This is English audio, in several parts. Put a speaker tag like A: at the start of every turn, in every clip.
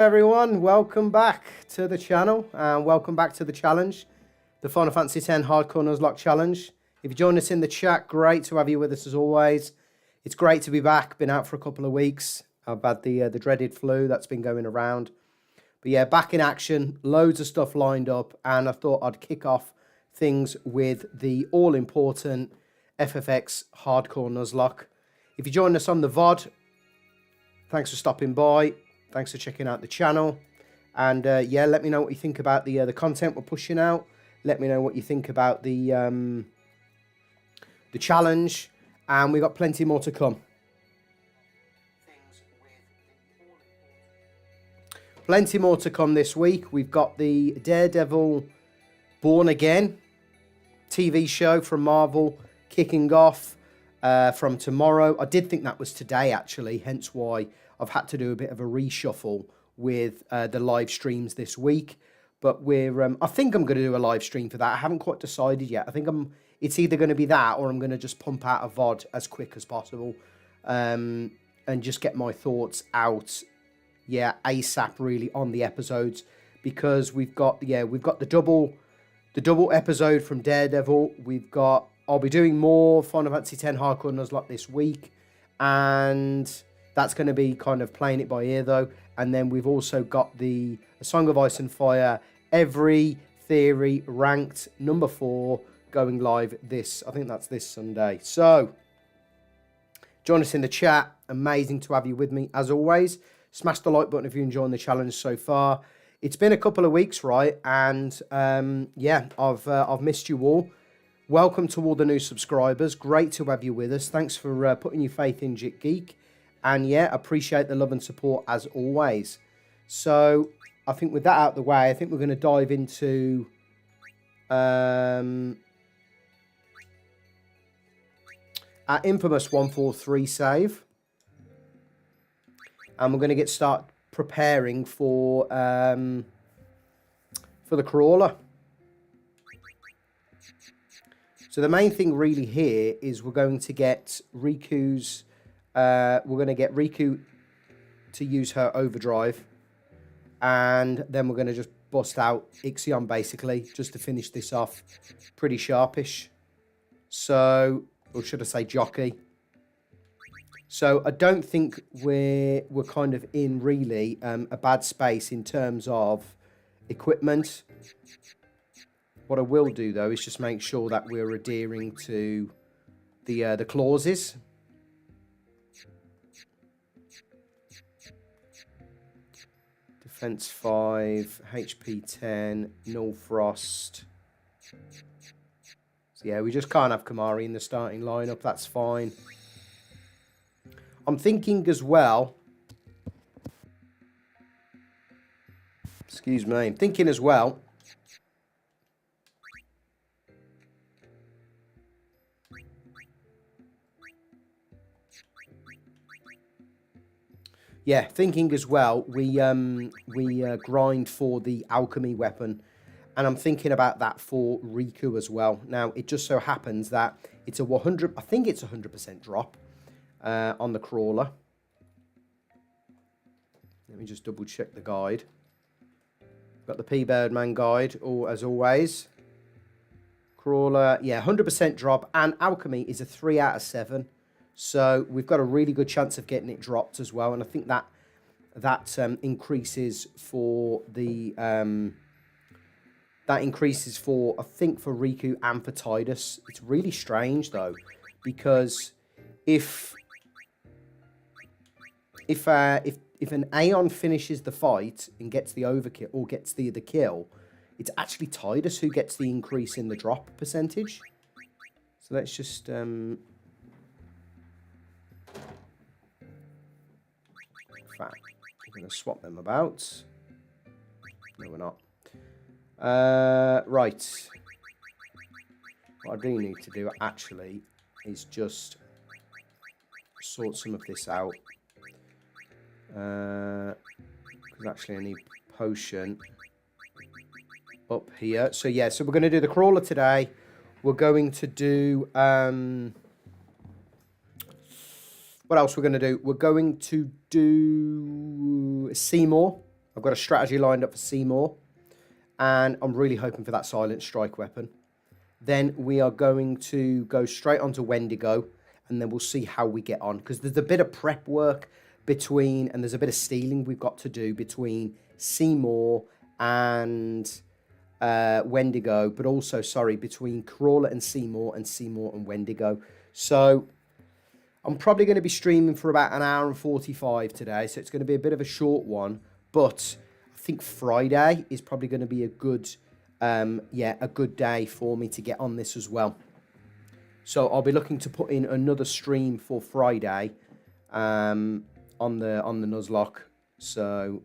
A: Everyone, welcome back to the channel and welcome back to the challenge, the Final Fantasy X Hardcore Nuzlocke Challenge. If you join us in the chat, great to have you with us as always. It's great to be back. Been out for a couple of weeks. I've had the dreaded flu that's been going around. But yeah, back in action, loads of stuff lined up, and I thought I'd kick off things with the all-important FFX Hardcore Nuzlocke. If you join us on the VOD, thanks for stopping by. Thanks for checking out the channel. And yeah, let me know what you think about the content we're pushing out. Let me know what you think about the challenge. And we got plenty more to come. Plenty more to come this week. We've got the Daredevil Born Again TV show from Marvel kicking off from tomorrow. I did think that was today, actually, hence why I've had to do a bit of a reshuffle with the live streams this week. But we're, I think I'm going to do a live stream for that. I haven't quite decided yet. I think it's either going to be that or I'm going to just pump out a VOD as quick as possible and just get my thoughts out, yeah, ASAP really on the episodes, because we've got the double episode from Daredevil. I'll be doing more Final Fantasy X Hardcore Nuzlocke this week, and that's going to be kind of playing it by ear though. And then we've also got A Song of Ice and Fire, Every Theory ranked number 4 going live I think that's this Sunday. So join us in the chat. Amazing to have you with me as always. Smash the like button if you're enjoying the challenge so far. It's been a couple of weeks, right? And yeah, I've missed you all. Welcome to all the new subscribers. Great to have you with us. Thanks for putting your faith in Jit Geek. And yeah, appreciate the love and support as always. So I think with that out of the way, I think we're going to dive into our infamous 143 save. And we're going to start preparing for the crawler. So the main thing really here is we're going to get Riku's. We're going to get Riku to use her overdrive, and then we're going to just bust out Ixion basically, just to finish this off pretty sharpish. So, or should I say jockey? So I don't think we're kind of in really a bad space in terms of equipment. What I will do though is just make sure that we're adhering to the clauses. Defense 5, HP 10, Null Frost. So yeah, we just can't have Kimarhi in the starting lineup. That's fine. I'm thinking as well. Excuse me. I'm thinking as well. Yeah, thinking as well, we grind for the alchemy weapon, and I'm thinking about that for Riku as well. Now, it just so happens that it's a 100, I think it's 100% drop on the crawler. Let me just double check the guide. Got the P Birdman guide, as always. Crawler, yeah, 100% drop, and alchemy is a 3 out of 7. So we've got a really good chance of getting it dropped as well, and I think that increases for the I think for Riku and for Tidus. It's really strange though, because if an Aeon finishes the fight and gets the overkill or gets the kill, it's actually Tidus who gets the increase in the drop percentage. So let's just we're going to swap them about. No, we're not. Right. What I do need to do, actually, is just sort some of this out. Because actually I need potion up here. So, yeah, so we're going to do the crawler today. We're going to do... what else we're going to do? We're going to do Seymour I've got a strategy lined up for Seymour. And I'm really hoping for that silent strike weapon. Then we are going to go straight onto Wendigo. And then we'll see how we get on. Because there's a bit of prep work between... And there's a bit of stealing we've got to do between Seymour and Wendigo. But also, sorry, between Crawler and Seymour and Wendigo. So I'm probably going to be streaming for about an hour and 45 today. So it's going to be a bit of a short one. But I think Friday is probably going to be a good... a good day for me to get on this as well. So I'll be looking to put in another stream for Friday on the Nuzlocke. So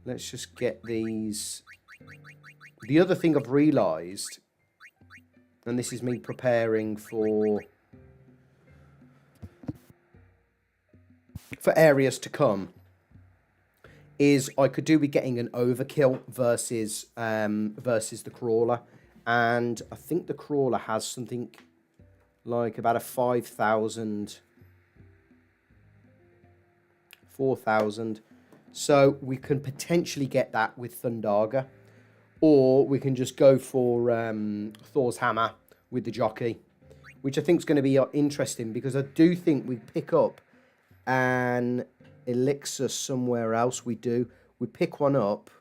A: let's just get these. The other thing I've realised, and this is me preparing for areas to come, is I could do with getting an overkill versus the crawler. And I think the crawler has something like about a 4,000. So we can potentially get that with Thundaga. Or we can just go for Thor's Hammer with the jockey. Which I think is going to be interesting, because I do think we pick up an elixir somewhere else. We pick one up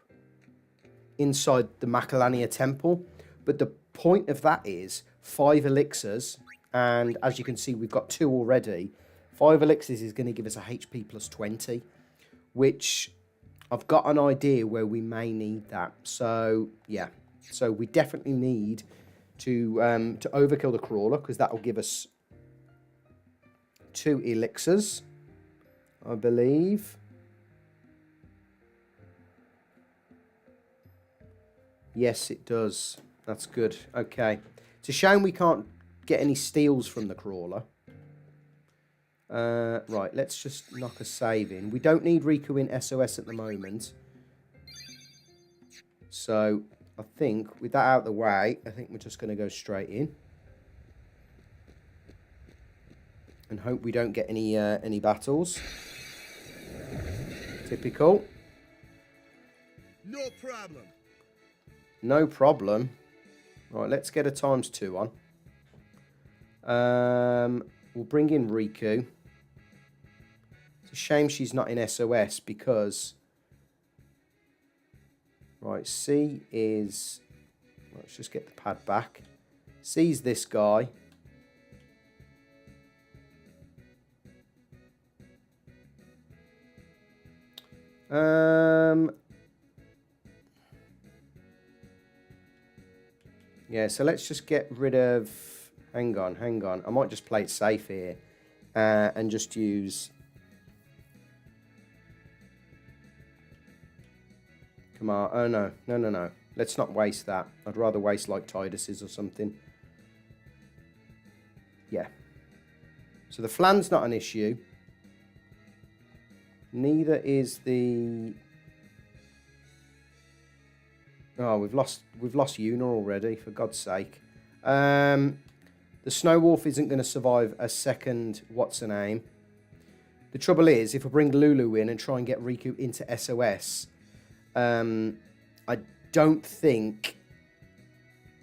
A: inside the Macalania temple. But the point of that is 5 elixirs, and as you can see, we've got 2 already. 5 elixirs is going to give us a HP plus 20, which I've got an idea where we may need that. So, yeah. So we definitely need to overkill the crawler, because that will give us 2 elixirs, I believe. Yes, it does. That's good. Okay. It's a shame we can't get any steals from the crawler. Right, let's just knock a save in. We don't need Riku in SOS at the moment. So, I think, with that out of the way, I think we're just going to go straight in. And hope we don't get any battles. Typical.
B: No problem.
A: No problem. Right, let's get a ×2 on. We'll bring in Riku. It's a shame she's not in SOS because... Right, C is... Let's just get the pad back. C's this guy. Yeah, so let's just get rid of... Hang on. I might just play it safe here. And just use... Kimarhi. Oh, no. Let's not waste that. I'd rather waste, like, Tidus's or something. Yeah. So the flan's not an issue. Neither is the... Oh, we've lost Yuna already, for God's sake. The Snow Wolf isn't going to survive a second what's-her-name. The trouble is, if I bring Lulu in and try and get Riku into SOS, I don't think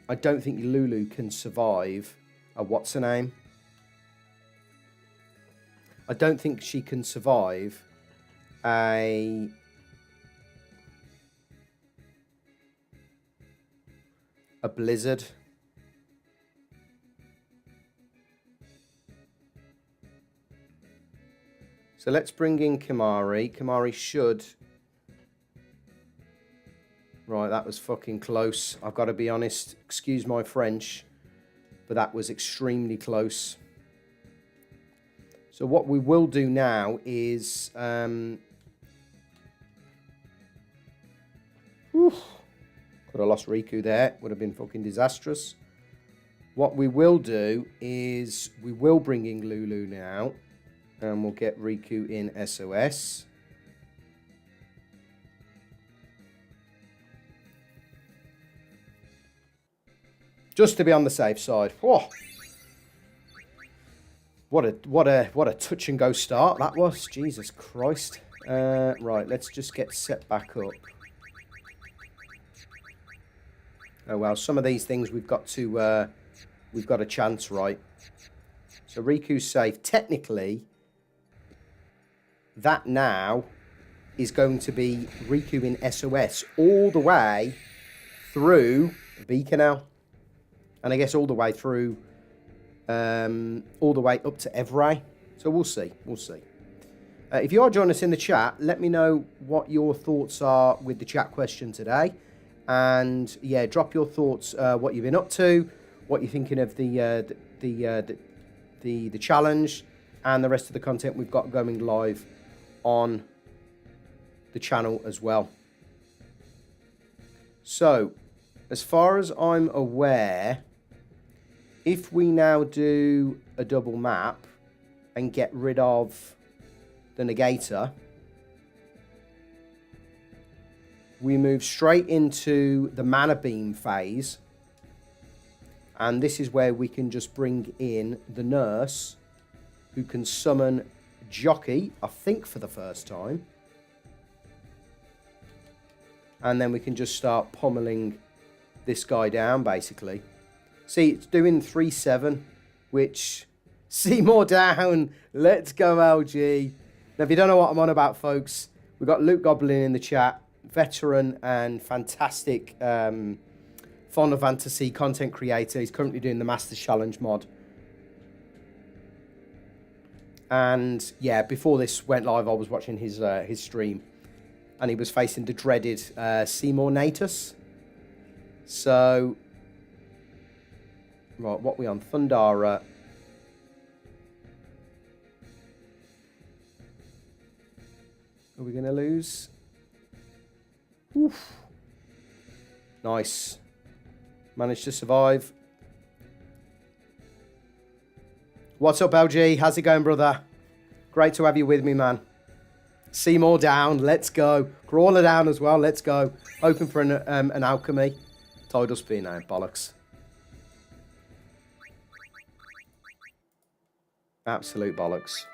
A: Lulu can survive a what's-her-name. I don't think she can survive a... blizzard. So let's bring in Kimarhi. Kimarhi should... Right, that was fucking close. I've got to be honest. Excuse my French. But that was extremely close. So what we will do now is... Could have lost Riku there. Would have been fucking disastrous. What we will do is we will bring in Lulu now. And we'll get Riku in SOS. Just to be on the safe side. Whoa. What a touch and go start that was. Jesus Christ. Right, let's just get set back up. Oh well, some of these things we've got to chance, right? So Riku's safe. Technically, that now is going to be Riku in SOS all the way through Bikanel. And I guess all the way through, all the way up to Evray. So we'll see, we'll see. If you are joining us in the chat, let me know what your thoughts are with the chat question today. And yeah, drop your thoughts, what you've been up to, what you're thinking of the challenge, and the rest of the content we've got going live on the channel as well. So, as far as I'm aware, if we now do a double map and get rid of the negator, we move straight into the mana beam phase, and this is where we can just bring in the nurse, who can summon Jockey, I think for the first time, and then we can just start pummeling this guy down, basically. See, it's doing 3-7, which, Seymour down, let's go LG. Now, if you don't know what I'm on about, folks, we've got Luke Goblin in the chat, veteran and fantastic Final Fantasy content creator. He's currently doing the Masters Challenge mod. And yeah, before this went live, I was watching his stream, and he was facing the dreaded Seymour Natus. So, right, what are we on? Thundara. Are we going to lose? Oof. Nice. Managed to survive. What's up, LG? How's it going, brother? Great to have you with me, man. Seymour down. Let's go. Crawler down as well. Let's go. Hoping for an alchemy. Tidus Sphere now. Bollocks. Absolute bollocks.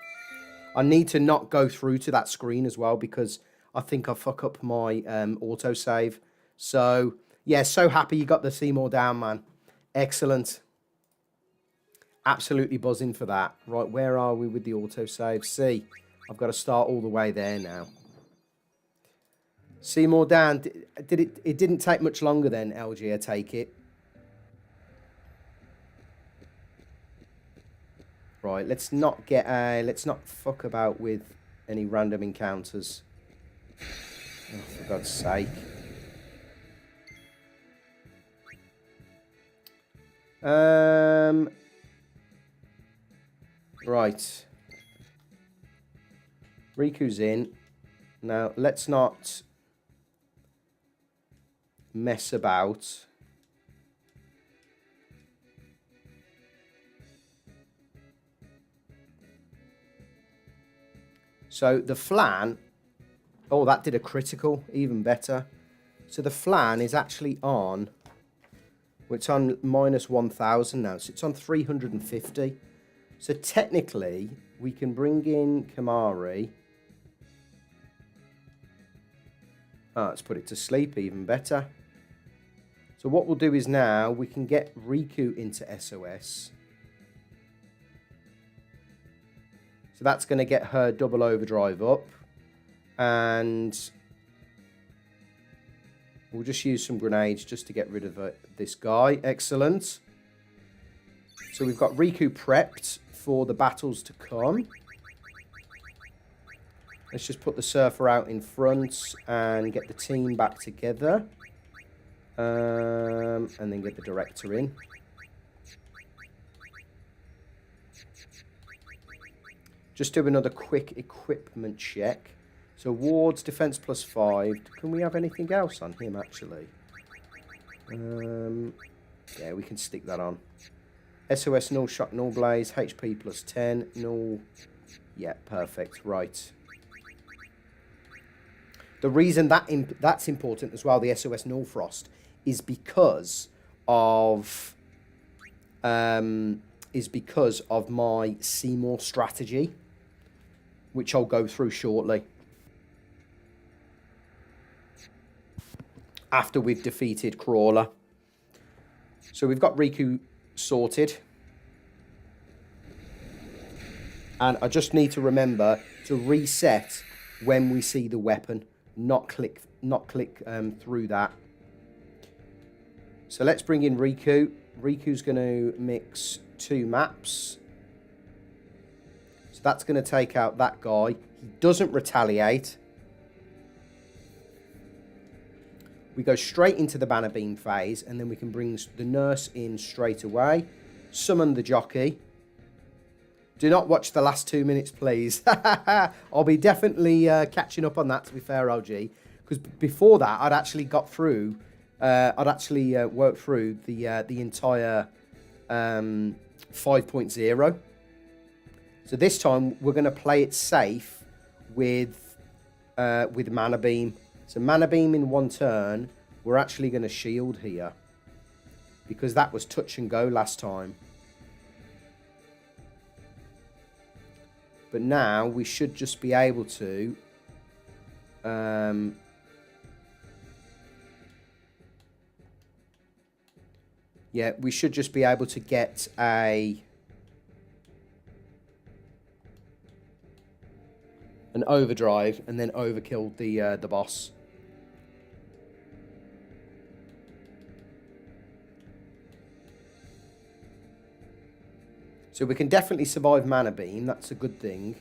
A: I need to not go through to that screen as well, because I think I fuck up my autosave. So, yeah, so happy you got the Seymour down, man. Excellent. Absolutely buzzing for that. Right, where are we with the autosave? See, I've got to start all the way there now. Seymour down. It didn't take much longer then, LG, I take it. Right, let's not fuck about with any random encounters. Oh, for God's sake. Right. Riku's in. Now, let's not mess about. So the flan, oh, that did a critical, even better. So the flan is actually on, well, it's on minus 1,000 now, so it's on 350. So technically, we can bring in Kimarhi. Oh, let's put it to sleep, even better. So what we'll do is now, we can get Riku into SOS. So that's going to get her double overdrive up. And we'll just use some grenades just to get rid of this guy. Excellent. So we've got Riku prepped for the battles to come. Let's just put the Surfer out in front and get the team back together. And then get the Director in. Just do another quick equipment check. So Ward's defense +5. Can we have anything else on him, actually? Yeah, we can stick that on. SOS null shock, null blaze, HP +10, null. Yeah, perfect. Right. The reason that's important as well, the SOS null frost, is because of my Seymour strategy, which I'll go through shortly. after we've defeated Crawler. So we've got Riku sorted. And I just need to remember to reset when we see the weapon, not click through that. So let's bring in Riku. Riku's going to mix 2 maps. So that's going to take out that guy. He doesn't retaliate. We go straight into the banner beam phase, and then we can bring the nurse in straight away. Summon the jockey. Do not watch the last 2 minutes, please. I'll be definitely catching up on that, to be fair, OG. Because before that, I'd actually got through... worked through the entire 5.0. So this time, we're going to play it safe with Mana Beam. So Mana Beam in 1 turn, we're actually going to shield here. Because that was touch and go last time. But now we should just be able to... yeah, we should just be able to get an overdrive and then overkill the boss. So we can definitely survive Mana Beam. That's a good thing.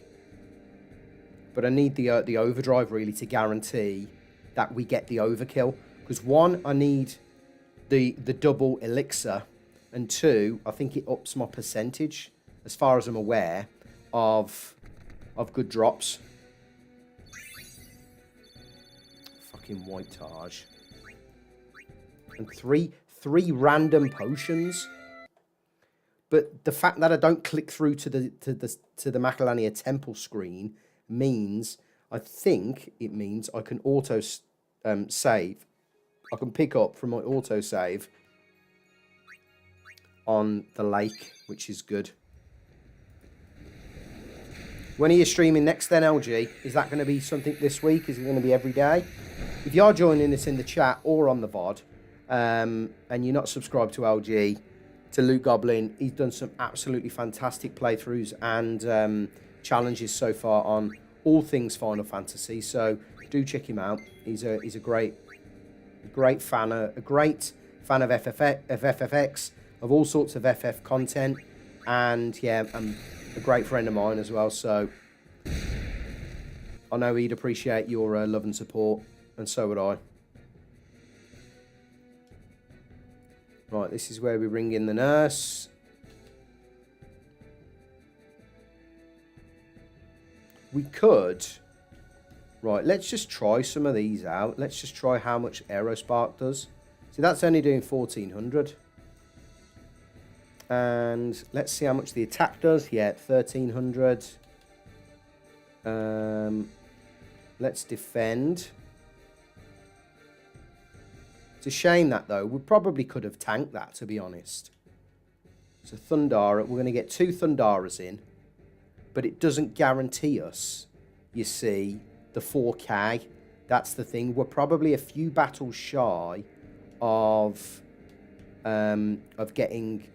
A: But I need the overdrive really to guarantee that we get the overkill. Because 1, I need the double elixir, and 2, I think it ups my percentage, as far as I'm aware, of good drops. Fucking white Taj. And three random potions. But the fact that I don't click through to the Macalania Temple screen means, I think it means I can auto save. I can pick up from my auto save on the lake, which is good. When are you streaming next then, LG? Is that going to be something this week? Is it going to be every day? If you are joining us in the chat or on the VOD, and you're not subscribed to LG, to Luke Goblin, he's done some absolutely fantastic playthroughs and challenges so far on all things Final Fantasy. So do check him out. He's a great fan, a great fan of FFX, of all sorts of FF content, and yeah, a great friend of mine as well. So I know he'd appreciate your love and support, and so would I. Right, this is where we bring in the nurse. We could... Right, let's just try some of these out. Let's just try how much Aerospark does. See, that's only doing 1400. And let's see how much the attack does. Yeah, 1300. Let's defend. It's a shame that, though. We probably could have tanked that, to be honest. So Thundara, we're going to get 2 Thundaras in. But it doesn't guarantee us, you see, the 4K. That's the thing. We're probably a few battles shy of getting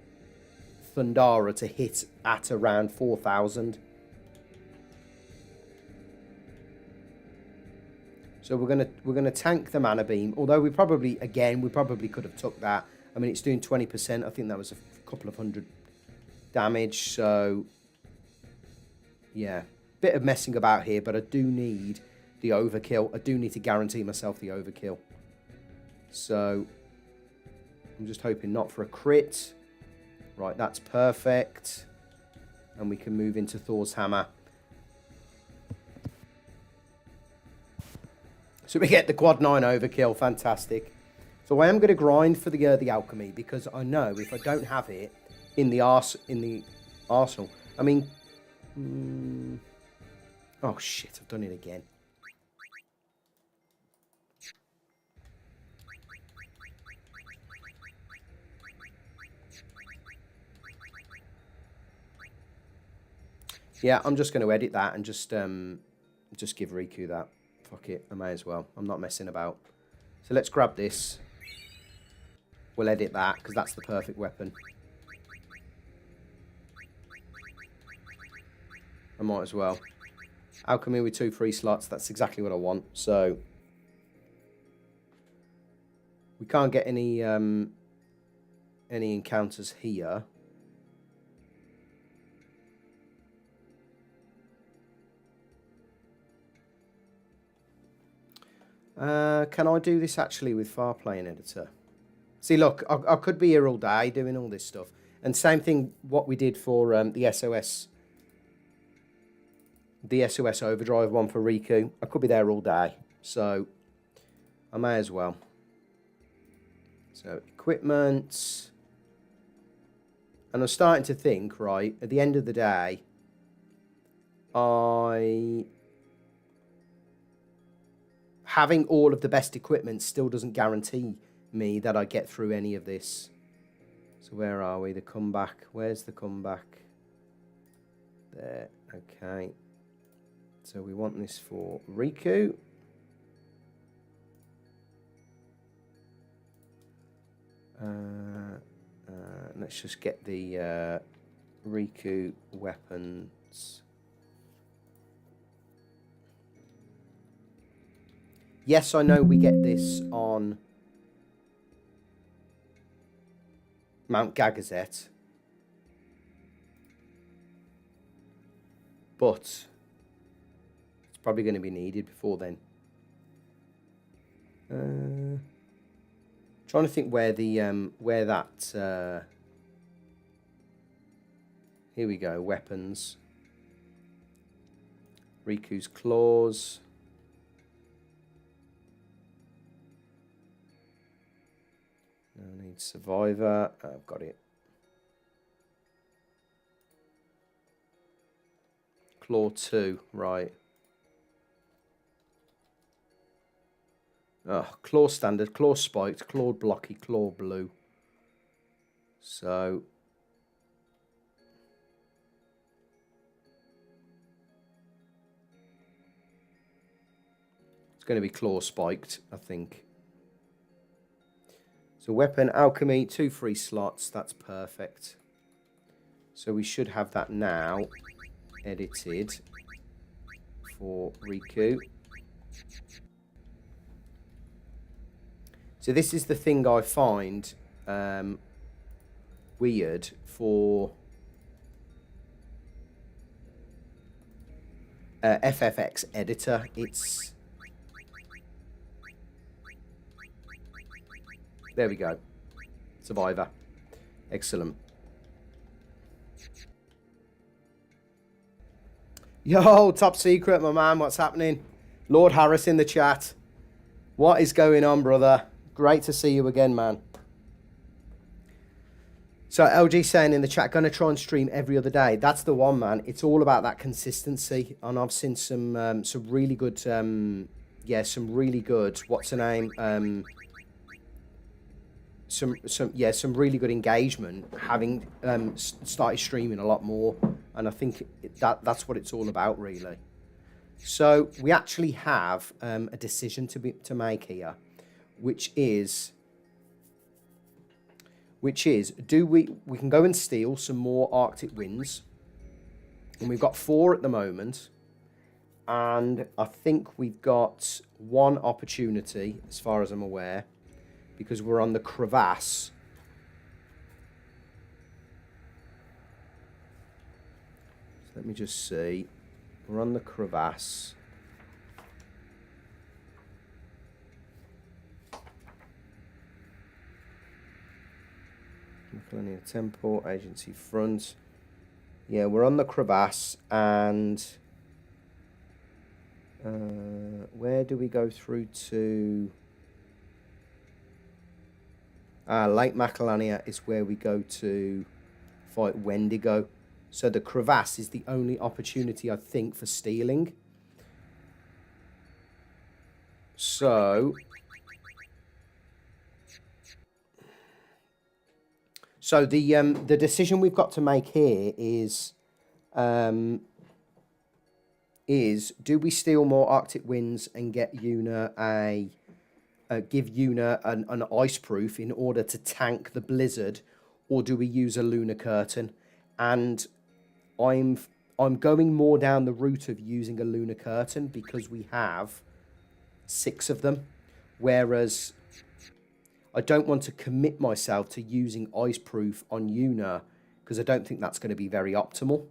A: Thundara to hit at around 4,000. So we're gonna tank the Mana Beam. Although we probably could have took that. I mean, it's doing 20%. I think that was a couple of hundred damage. So yeah, bit of messing about here, but I do need the overkill. I do need to guarantee myself the overkill. So I'm just hoping not for a crit. Right, that's perfect. And we can move into Thor's Hammer. So we get the quad 9 overkill, fantastic. So I am going to grind for the alchemy, because I know if I don't have it in the arsenal, I mean, oh shit, I've done it again. Yeah, I'm just going to edit that and just give Riku that. Fuck it, I may as well. I'm not messing about. So let's grab this. We'll edit that, because that's the perfect weapon. I might as well. Alchemy with 2 free slots. That's exactly what I want. So we can't get any encounters here. Can I do this actually with Far Playing Editor? See, look, I could be here all day doing all this stuff. And same thing what we did for the SOS Overdrive one for Riku. I could be there all day. So I may as well. So equipment. And I'm starting to think, right, at the end of the day, having all of the best equipment still doesn't guarantee me that I get through any of this. So where are we? The comeback. Where's the comeback? There. Okay. So we want this for Riku. Let's just get the Riku weapons. Yes, I know we get this on Mount Gagazet. But it's probably going to be needed before then. Trying to think where the where that here we go, weapons. Riku's claws. I need survivor. I've got it. Claw 2, right. Oh, claw standard, claw spiked, claw blocky, claw blue. So it's going to be claw spiked, I think. So weapon, alchemy, 2 free slots. That's perfect. So we should have that now edited for Riku. So this is the thing I find weird for FFX editor. It's... There we go. Survivor. Excellent. Yo, top secret, my man. What's happening? Lord Harris in the chat. What is going on, brother? Great to see you again, man. So LG saying in the chat, going to try and stream every other day. That's the one, man. It's all about that consistency. And I've seen some really good, yeah, some really good, what's the name? Some really good engagement, having started streaming a lot more, and I think that's what it's all about, really. So we actually have a decision to make here, which is do we can go and steal some more Arctic Winds, and we've got 4 at the moment, and I think we've got 1 opportunity as far as I'm aware, because we're on the crevasse. So let me just see. We're on the crevasse. Macalania Temple, Agency Front. Yeah, we're on the crevasse, and where do we go through to? Lake Macalania is where we go to fight Wendigo. So the crevasse is the only opportunity, I think, for stealing. So the decision we've got to make here is do we steal more Arctic Winds and get Yuna give Yuna an ice proof in order to tank the blizzard, or do we use a lunar curtain? And I'm going more down the route of using a lunar curtain because we have 6 of them, whereas I don't want to commit myself to using ice proof on Yuna because I don't think that's going to be very optimal.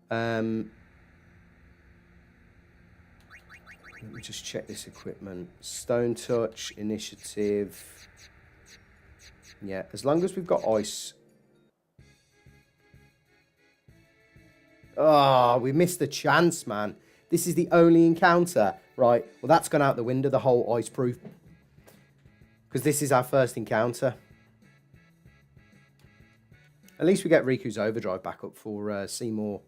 A: Let me just check this equipment. Stone touch, initiative. Yeah, as long as we've got ice. Oh, we missed the chance, man. This is the only encounter. Right, well, that's gone out the window, the whole ice proof. Because this is our first encounter. At least we get Riku's overdrive back up for Seymour.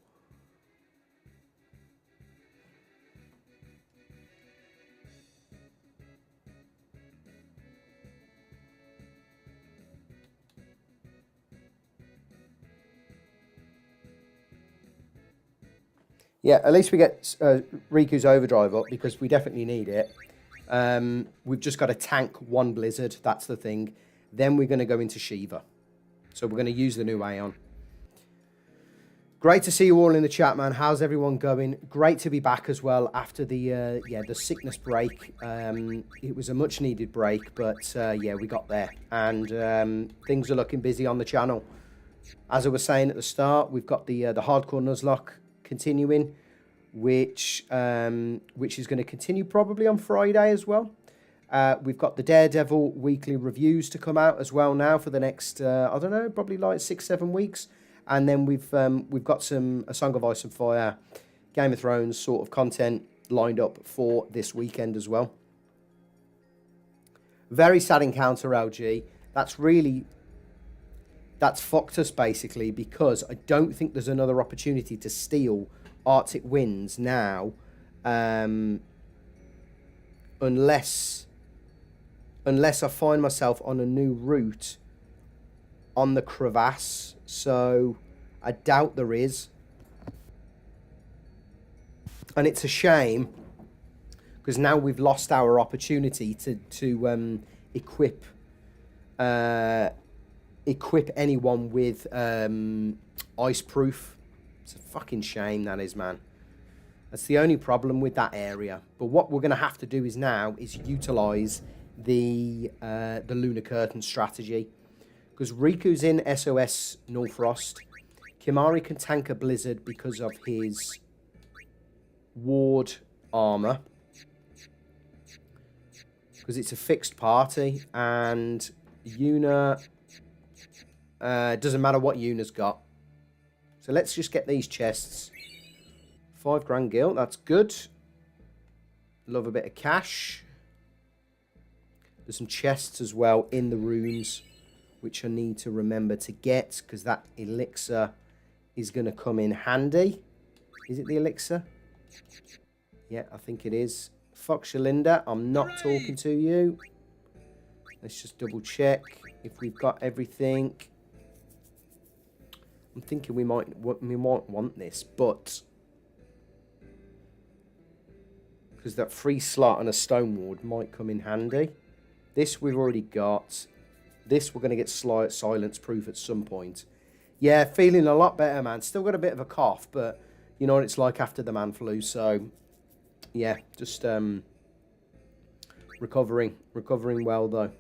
A: Yeah, at least we get Riku's overdrive up because we definitely need it. We've just got to tank 1 blizzard. That's the thing. Then we're going to go into Shiva. So we're going to use the new Aeon. Great to see you all in the chat, man. How's everyone going? Great to be back as well after the sickness break. It was a much needed break, but yeah, we got there. And things are looking busy on the channel. As I was saying at the start, we've got the Hardcore Nuzlocke continuing, which is going to continue probably on Friday as well. We've got the Daredevil weekly reviews to come out as well now for the next I don't know, probably like 6-7 weeks, and then we've got A Song of Ice and Fire, Game of Thrones sort of content lined up for this weekend as well. Very sad encounter, LG. That's fucked us, basically, because I don't think there's another opportunity to steal Arctic Winds now, unless I find myself on a new route on the crevasse. So I doubt there is. And it's a shame, because now we've lost our opportunity to equip anyone with ice proof. It's a fucking shame, that is, man. That's the only problem with that area. But what we're going to have to do is utilize the lunar curtain strategy, because Riku's in SOS Norfrost. Kimarhi can tank a blizzard because of his ward armor, because it's a fixed party, and Yuna, doesn't matter what Yuna's got. So let's just get these chests. 5 grand gil, that's good. Love a bit of cash. There's some chests as well in the rooms, which I need to remember to get, because that elixir is going to come in handy. Is it the elixir? Yeah, I think it is. Fox Shalinda, I'm not talking to you. Let's just double check if we've got everything. I'm thinking we might want this, but because that free slot and a stone ward might come in handy. This we've already got. This we're going to get silence proof at some point. Yeah, feeling a lot better, man. Still got a bit of a cough, but you know what it's like after the man flu. So yeah, just recovering well though.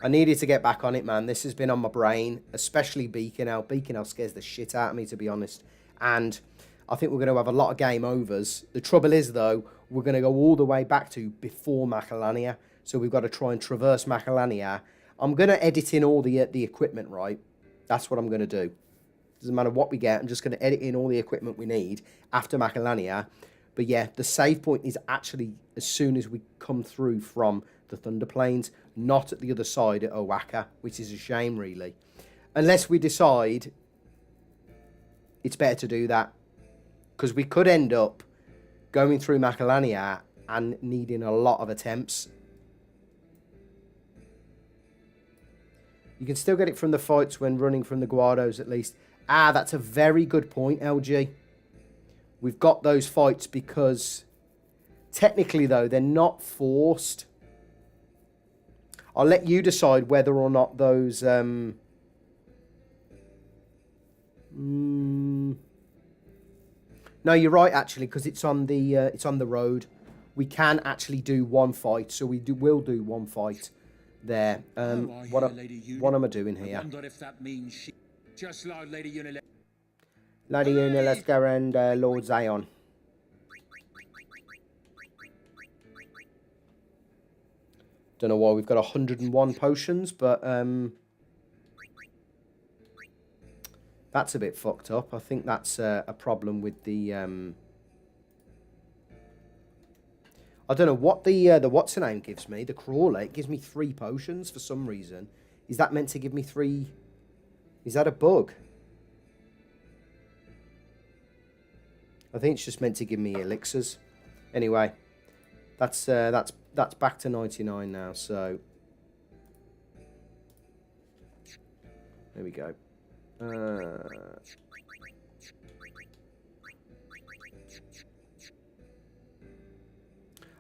A: I needed to get back on it, man. This has been on my brain, especially Bikanel. Bikanel scares the shit out of me, to be honest. And I think we're going to have a lot of game overs. The trouble is, though, we're going to go all the way back to before Macalania. So we've got to try and traverse Macalania. I'm going to edit in all the equipment, right? That's what I'm going to do. Doesn't matter what we get. I'm just going to edit in all the equipment we need after Macalania. But yeah, the save point is actually as soon as we come through from the Thunder Plains, not at the other side at Owaka, which is a shame, really. Unless we decide it's better to do that, because we could end up going through Macalania and needing a lot of attempts. You can still get it from the fights when running from the Guardos, at least. Ah, that's a very good point, LG. We've got those fights because Technically, though, they're not forced. I'll let you decide whether or not those... No, you're right, actually, because it's on the road. We can actually do one fight, so will do one fight there. What am I doing here?
C: I wonder if that means she... Just like Lady Una.
A: Lady Una, let's go and Lord Zion. Don't know why we've got 101 potions, but that's a bit fucked up. I think that's a problem with the... I don't know what the what's her name gives me. The crawler, it gives me 3 potions for some reason. Is that meant to give me 3? Is that a bug? I think it's just meant to give me elixirs. Anyway, that's back to 99 now. So there we go.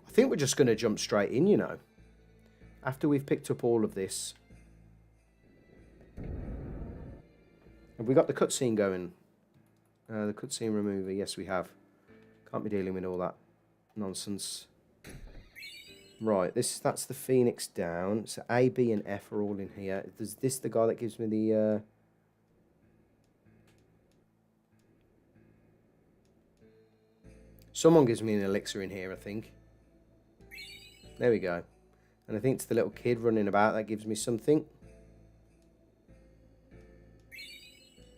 A: I think we're just going to jump straight in, you know, after we've picked up all of this. Have we got the cutscene going? The cutscene remover, yes we have. Can't be dealing with all that nonsense. Right, that's the Phoenix down. So A, B and F are all in here. Is this the guy that gives me the... Someone gives me an elixir in here, I think. There we go. And I think it's the little kid running about that gives me something.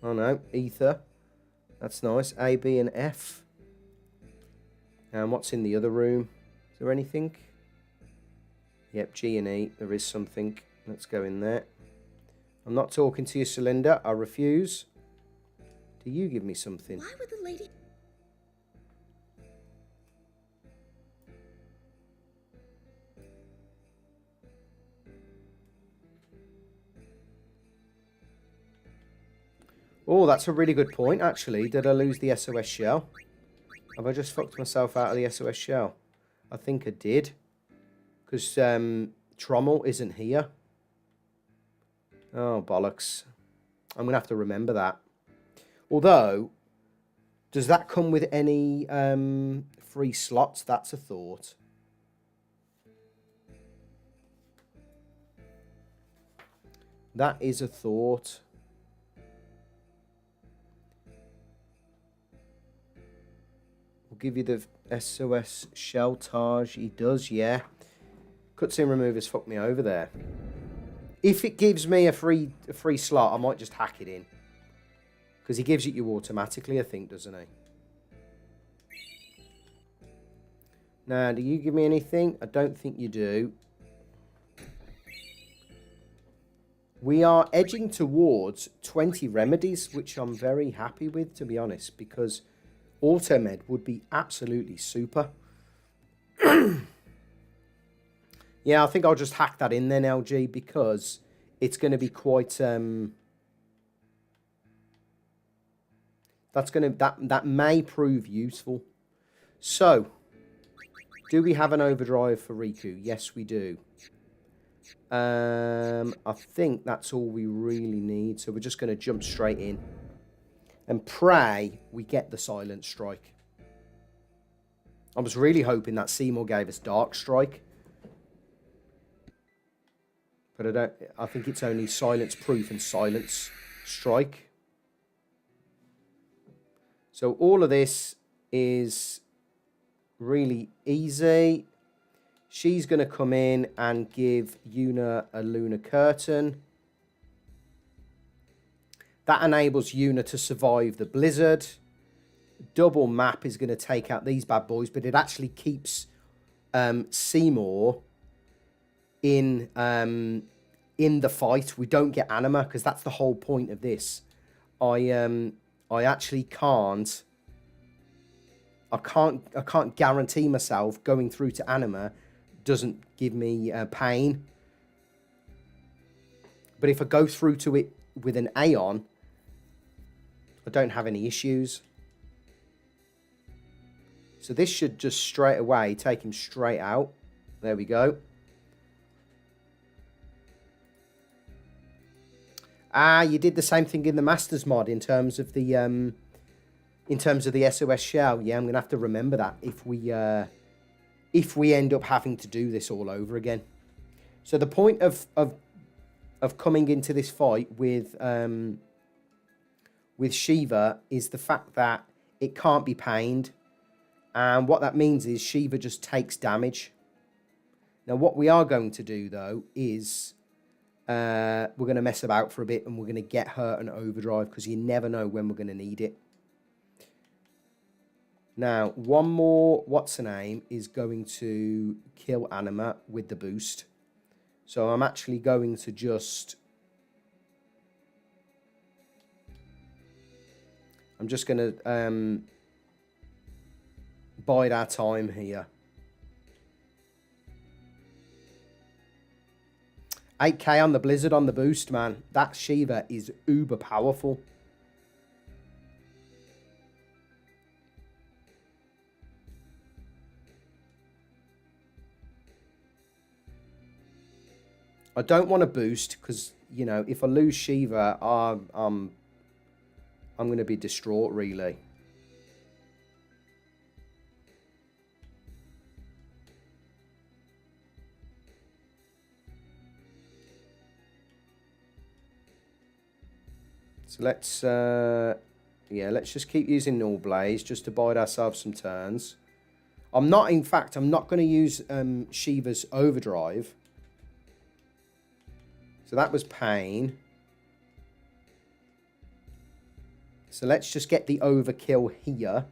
A: Oh no, ether. That's nice. A, B and F. And what's in the other room? Is there anything? Yep, G and E. There is something. Let's go in there. I'm not talking to you, Cylinder. I refuse. Do you give me something?
D: Why would the lady...
A: Oh, that's a really good point, actually. Did I lose the SOS shell? Have I just fucked myself out of the SOS shell? I think I did. Because Trommel isn't here. Oh, bollocks. I'm going to have to remember that. Although, does that come with any free slots? That's a thought. That is a thought. We'll give you the SOS Sheltage. He does, yeah. Cutscene removers fucked me over there. If it gives me a free slot, I might just hack it in. Because he gives it you automatically, I think, doesn't he? Now, do you give me anything? I don't think you do. We are edging towards 20 remedies, which I'm very happy with, to be honest, because Automed would be absolutely super. Yeah, I think I'll just hack that in then, LG, because it's going to be quite... that may prove useful. So, do we have an overdrive for Riku? Yes, we do. I think that's all we really need. So we're just going to jump straight in. And pray we get the Silent Strike. I was really hoping that Seymour gave us Dark Strike. But I think it's only Silence Proof and Silence Strike. So all of this is really easy. She's going to come in and give Una a Lunar Curtain. That enables Una to survive the blizzard. Double map is going to take out these bad boys, but it actually keeps Seymour in the fight. We don't get Anima because that's the whole point of this. I actually can't. I can't guarantee myself going through to Anima doesn't give me pain. But if I go through to it with an Aeon, I don't have any issues. So this should just straight away take him straight out. There we go. Ah, you did the same thing in the Masters mod in terms of the SOS shell. Yeah, I'm going to have to remember that if we end up having to do this all over again. So the point of coming into this fight with Shiva is the fact that it can't be pained. And what that means is Shiva just takes damage. Now, what we are going to do, though, is we're going to mess about for a bit and we're going to get her an overdrive because you never know when we're going to need it. Now, one more what's-her-name is going to kill Anima with the boost. So I'm actually going to just... I'm just going to bide our time here. 8k on the Blizzard on the boost, man. That Shiva is uber powerful. I don't want to boost because, you know, if I lose Shiva, I'm going to be distraught, really. So let's, yeah, let's just keep using Null Blaze just to bide ourselves some turns. I'm not, in fact, I'm not going to use Shiva's Overdrive. So that was pain. So let's just get the overkill here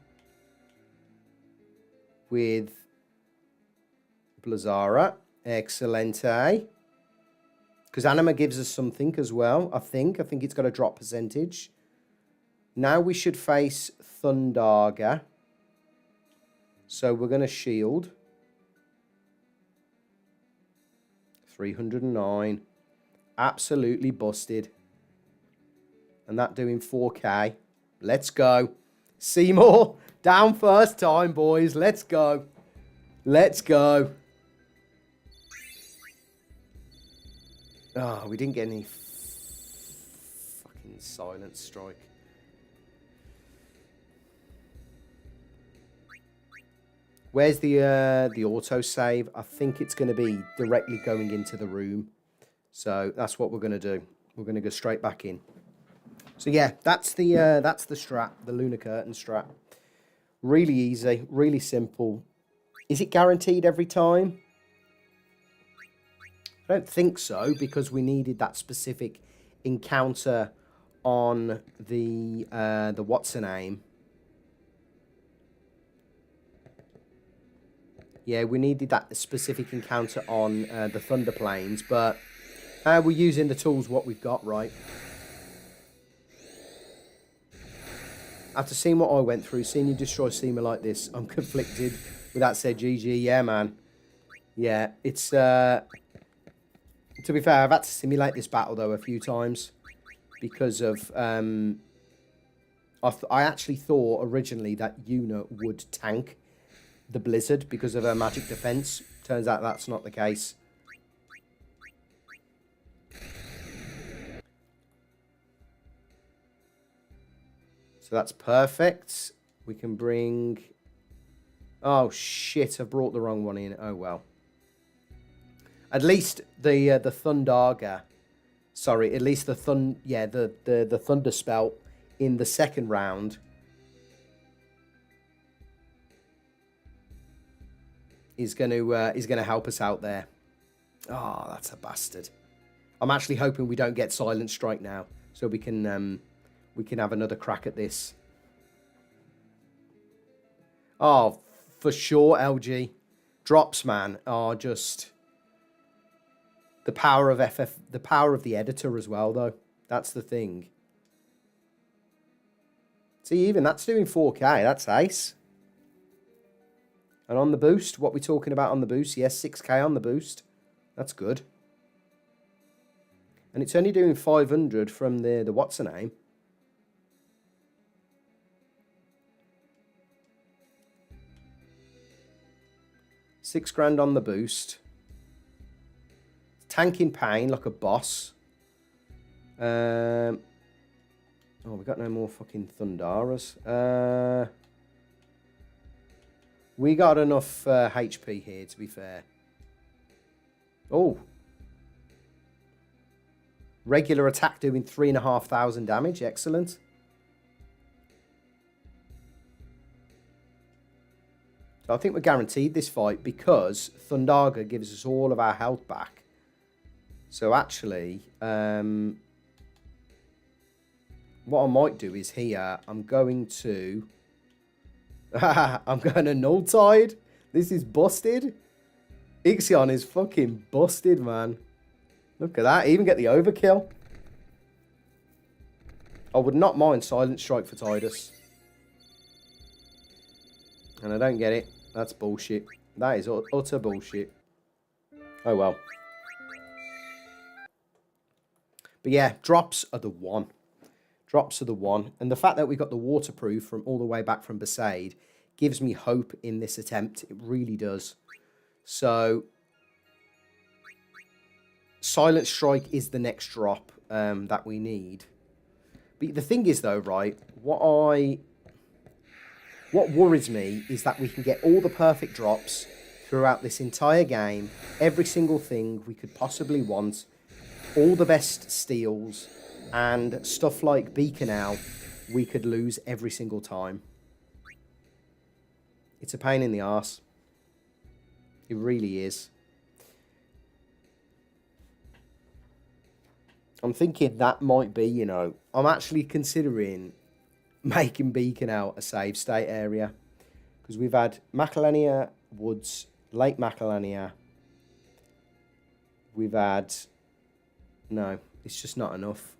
A: with Blazara. Excelente. Because Anima gives us something as well, I think. I think it's got a drop percentage. Now we should face Thundarga. So we're going to shield. 309. Absolutely busted. And that doing 4k. Let's go. Seymour, down first time, boys. Let's go. Let's go. Oh, we didn't get any fucking silent strike. Where's the auto save? I think it's going to be directly going into the room. So that's what we're going to do. We're going to go straight back in. So yeah, that's the strat, the Lunar Curtain strat. Really easy, really simple. Is it guaranteed every time? I don't think so, because we needed that specific encounter on the what's-her-name. Yeah, we needed that specific encounter on the Thunder Plains, but we're using the tools what we've got, right? After seeing what I went through, seeing you destroy Seymour like this, I'm conflicted. With that said, GG, yeah, man. Yeah, it's... to be fair, I've had to simulate this battle, though, a few times. Because of... I actually thought, originally, that Yuna would tank the Blizzard because of her magic defense. Turns out that's not the case. So that's perfect. We can bring... Oh, shit, I've brought the wrong one in. Oh, well. At least the Thundarga... Sorry, at least the the Thunder spell in the second round is going to help us out there. Oh, that's a bastard. I'm actually hoping we don't get Silent Strike now, so we can have another crack at this. Oh, for sure, LG. Drops, man, are just the power of the power of the editor as well, though. That's the thing. See, even that's doing 4k. That's ace. And on the boost, what we're talking about on the boost, yes, 6k on the boost. That's good. And it's only doing 500 from the what's-her-name. 6 grand on the boost. Tanking pain like a boss. Oh, we got no more fucking Thundaras. We got enough HP here, to be fair. Oh. Regular attack doing 3,500 damage. Excellent. So I think we're guaranteed this fight because Thundaga gives us all of our health back. So actually, what I might do is here, I'm going to Null Tide. This is busted. Ixion is fucking busted, man. Look at that. Even get the overkill. I would not mind Silent Strike for Tidus. And I don't get it. That's bullshit. That is utter bullshit. Oh well. But yeah, drops are the one. Drops are the one. And the fact that we got the waterproof from all the way back from Besaid gives me hope in this attempt. It really does. So, Silent Strike is the next drop that we need. But the thing is though, right, what worries me is that we can get all the perfect drops throughout this entire game. Every single thing we could possibly want. All the best steals. And stuff like Bikanel, we could lose every single time. It's a pain in the arse. It really is. I'm thinking that might be, you know, I'm actually considering making Bikanel a save state area. Because we've had Macalania Woods, Lake Macalania. We've had... No, it's just not enough.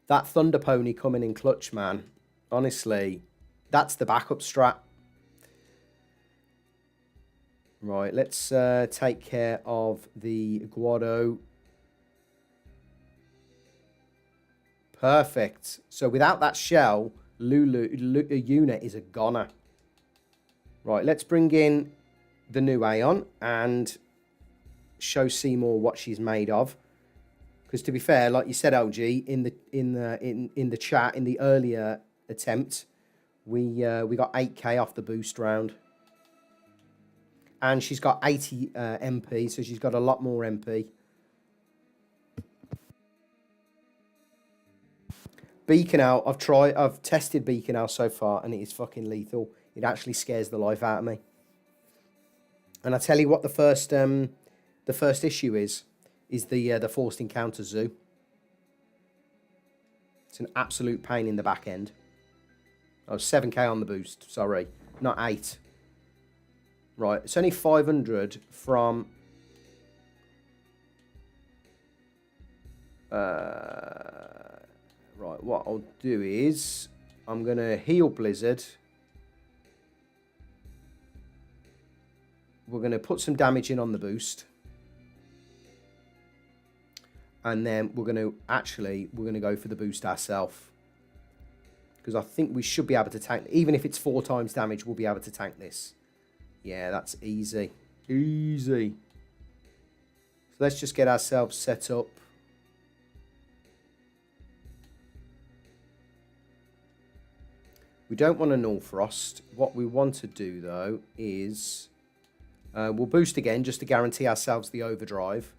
A: That Thunder Pony coming in clutch, man. Honestly, that's the backup strat. Right, let's take care of the Guado. Perfect. So without that shell, Yuna is a goner. Right, let's bring in the new Aeon and show Seymour what she's made of. Because to be fair, like you said, LG, in the chat in the earlier attempt, we got 8k off the boost round, and she's got 80 MP, so she's got a lot more MP. Bikanel, I've tested Bikanel so far, and it is fucking lethal. It actually scares the life out of me. And I tell you what, the first issue is the forced encounter zoo. It's an absolute pain in the back end. Oh, 7k on the boost. Sorry, not 8. Right, it's only 500 from... Right, what I'll do is... I'm going to heal Blizzard. We're going to put some damage in on the boost. And then we're going to go for the boost ourselves. Because I think we should be able to tank, even if it's 4 times damage, we'll be able to tank this. Yeah, that's easy. Easy. So let's just get ourselves set up. We don't want a Null Frost. What we want to do, though, is... we'll boost again, just to guarantee ourselves the overdrive.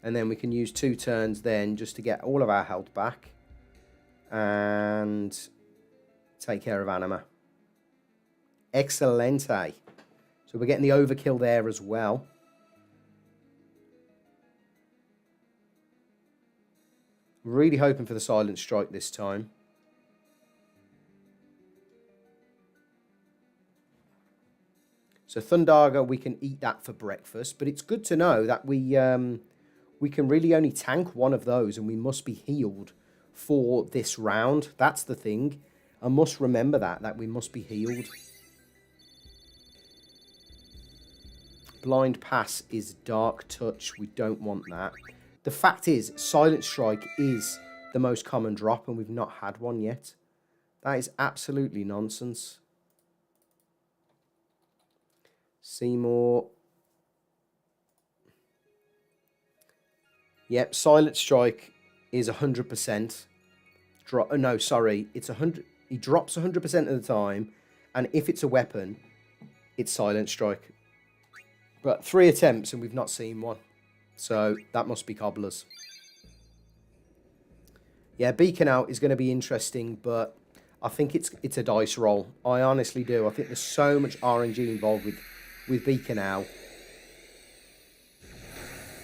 A: And then we can use 2 turns then, just to get all of our health back. And... take care of Anima. Excelente. So we're getting the overkill there as well. Really hoping for the Silent Strike this time. So Thundaga, we can eat that for breakfast. But it's good to know that we can really only tank one of those. And we must be healed for this round. That's the thing. I must remember that we must be healed. Blind Pass is Dark Touch. We don't want that. The fact is, Silent Strike is the most common drop, and we've not had one yet. That is absolutely nonsense. Seymour. Yep, Silent Strike is 100%. No, sorry, it's 100. He drops 100% of the time, and if it's a weapon, it's Silent Strike. But 3 attempts, and we've not seen one. So that must be cobblers. Yeah, Bikanel is going to be interesting, but I think it's a dice roll. I honestly do. I think there's so much RNG involved with Bikanel.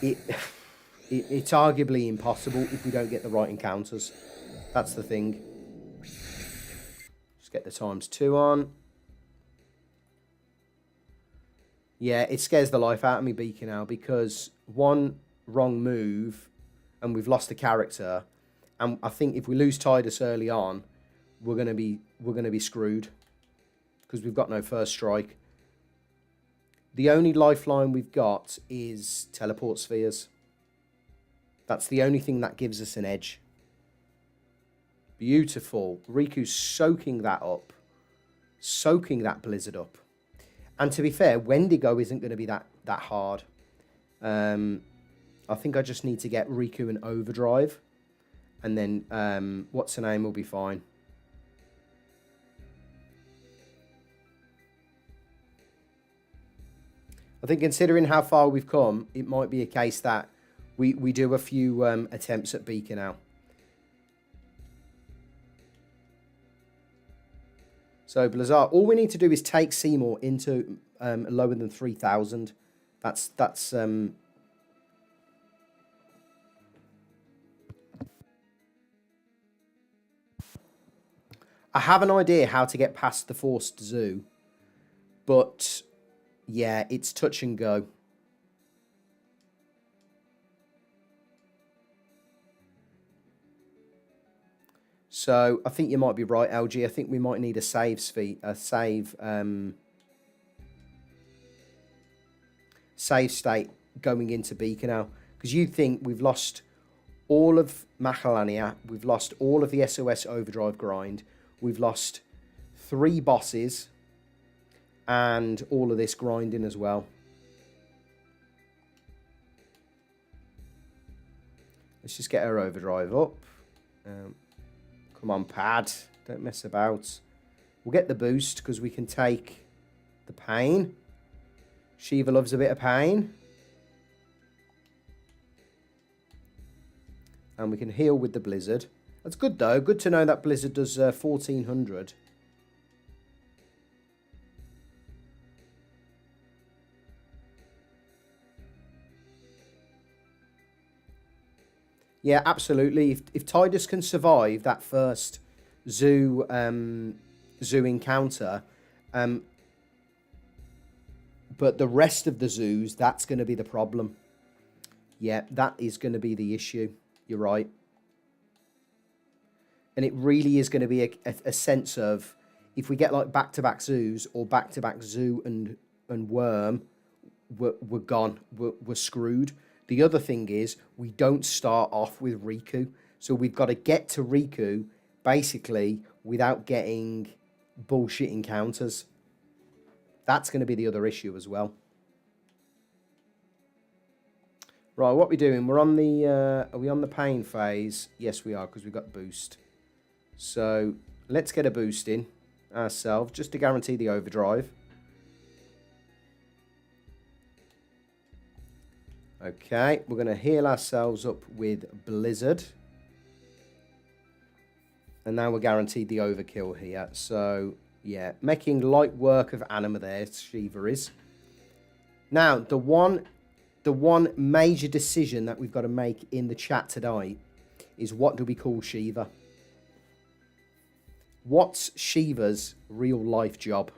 A: It's arguably impossible if we don't get the right encounters. That's the thing. Just get the ×2 on. Yeah, it scares the life out of me, Bikanel, because one wrong move and we've lost a character. And I think if we lose Tidus early on, we're gonna be screwed. Because we've got no first strike. The only lifeline we've got is teleport spheres. That's the only thing that gives us an edge. Beautiful. Riku's soaking that up. Soaking that blizzard up. And to be fair, Wendigo isn't going to be that hard. I think I just need to get Riku an overdrive. And then, what's her name will be fine. I think considering how far we've come, it might be a case that we do a few attempts at Bikanel. So, Blizzard, all we need to do is take Seymour into lower than 3,000. That's I have an idea how to get past the Forced Zoo, but yeah, it's touch and go. So I think you might be right, LG. I think we might need a save state going into Bikanel, because you think we've lost all of Macalania, we've lost all of the SOS overdrive grind, we've lost 3 bosses, and all of this grinding as well. Let's just get our overdrive up. Come on, pad. Don't mess about. We'll get the boost because we can take the pain. Shiva loves a bit of pain. And we can heal with the blizzard. That's good, though. Good to know that blizzard does 1,400. Yeah, absolutely. If Tidus can survive that first zoo encounter, but the rest of the zoos, that's going to be the problem. Yeah, that is going to be the issue. You're right. And it really is going to be a sense of, if we get like back-to-back zoos or back-to-back zoo and worm, we're gone. We're screwed. The other thing is, we don't start off with Riku. So we've got to get to Riku, basically, without getting bullshit encounters. That's going to be the other issue as well. Right, what are we doing? We're on the... are we on the pain phase? Yes, we are, because we've got boost. So, let's get a boost in ourselves, just to guarantee the overdrive. Okay, we're going to heal ourselves up with Blizzard. And now we're guaranteed the overkill here. So, yeah, making light work of Anima there, Shiva is. Now, the one major decision that we've got to make in the chat tonight is, what do we call Shiva? What's Shiva's real life job?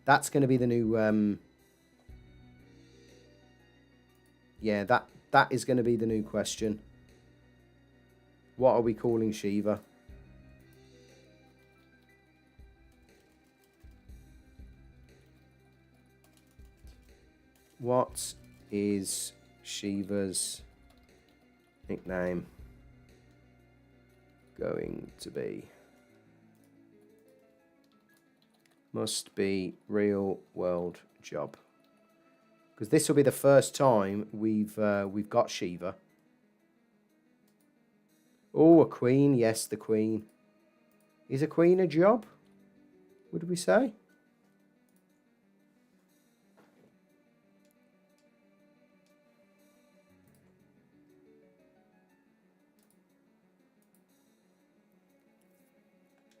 A: That's going to be the new... yeah, that is going to be the new question. What are we calling Shiva? What is Shiva's nickname? going to be? Must be real world job. Because this will be the first time we've got Shiva. Oh, a queen. Yes, the queen. Is a queen a job? What did we say?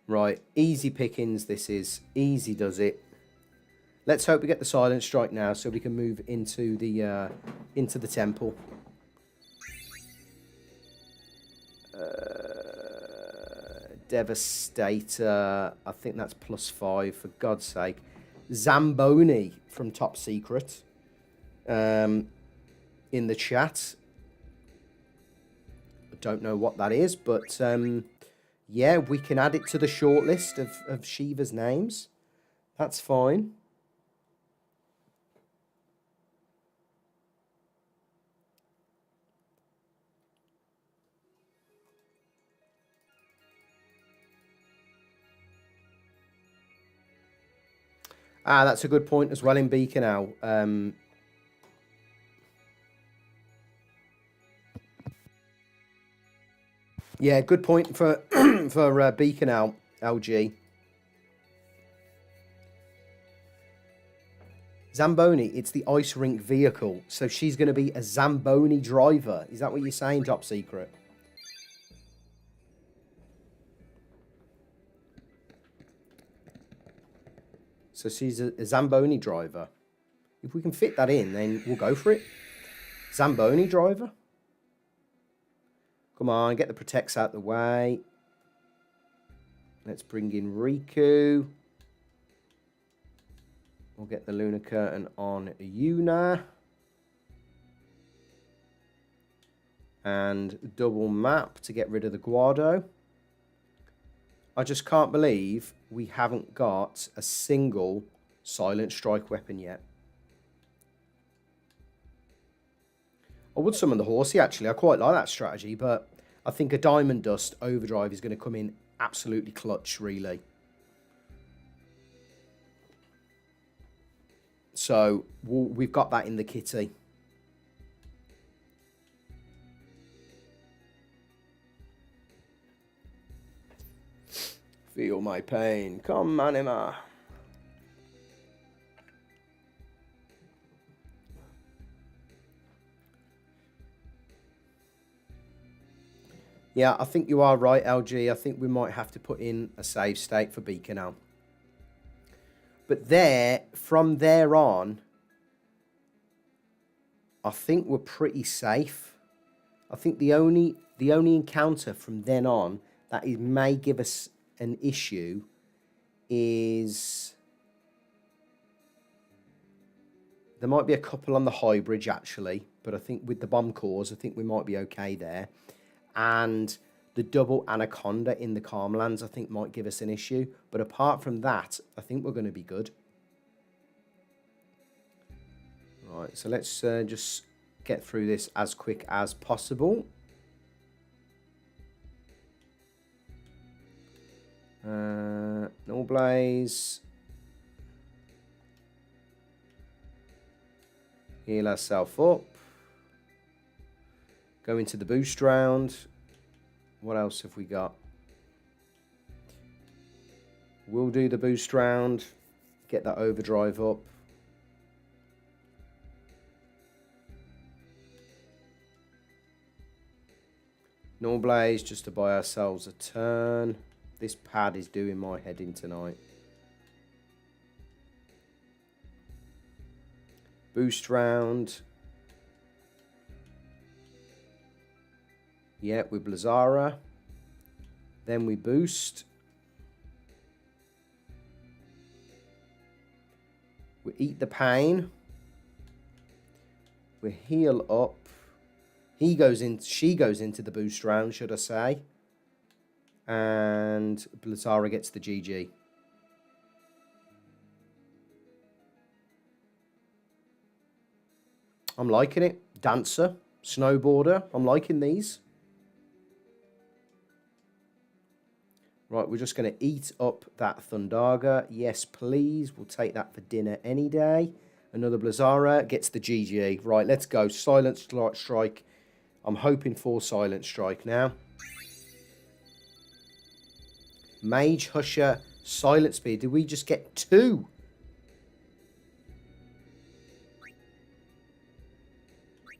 A: Right, easy pickings this is. Easy does it. Let's hope we get the silent strike now so we can move into the temple. Devastator. I think that's +5 for God's sake. Zamboni from Top Secret. In the chat. I don't know what that is, but yeah, we can add it to the shortlist of Shiva's names. That's fine. Ah, that's a good point as well in Bikanel. Yeah, good point for for Bikanel, LG. Zamboni, it's the ice rink vehicle. So she's going to be a Zamboni driver. Is that what you're saying, Top Secret? So she's a Zamboni driver. If we can fit that in, then we'll go for it. Zamboni driver. Come on, get the protects out the way. Let's bring in Riku. We'll get the Lunar Curtain on Yuna. And double map to get rid of the Guado. I just can't believe we haven't got a single silent strike weapon yet. I would summon the Horsey, actually. I quite like that strategy, but I think a Diamond Dust Overdrive is going to come in absolutely clutch, really. So, we've got that in the kitty. Feel my pain. Come, Anima. Yeah, I think you are right, LG. I think we might have to put in a save state for Bikanel. But from there on, I think we're pretty safe. I think the only encounter from then on that may give us an issue is there might be a couple on the high bridge actually, but I think with the bomb cores, I think we might be okay there. And the double Anaconda in the Calmlands, I think, might give us an issue. But apart from that, I think we're going to be good. Right, so let's just get through this as quick as possible. Null Blaze. Heal ourselves up. Go into the boost round. What else have we got? We'll do the boost round. Get that overdrive up. Null Blaze just to buy ourselves a turn. This pad is doing my head in tonight. Boost round. Yeah, with Blazara. Then we boost. We eat the pain. We heal up. She goes into the boost round, should I say. And Blazara gets the GG. I'm liking it. Dancer, Snowboarder. I'm liking these. Right, we're just going to eat up that Thundaga. Yes, please. We'll take that for dinner any day. Another Blazara gets the GG. Right, let's go. Silent Strike. I'm hoping for Silent Strike now. Mage, Husher, Silent Spear. Did we just get 2?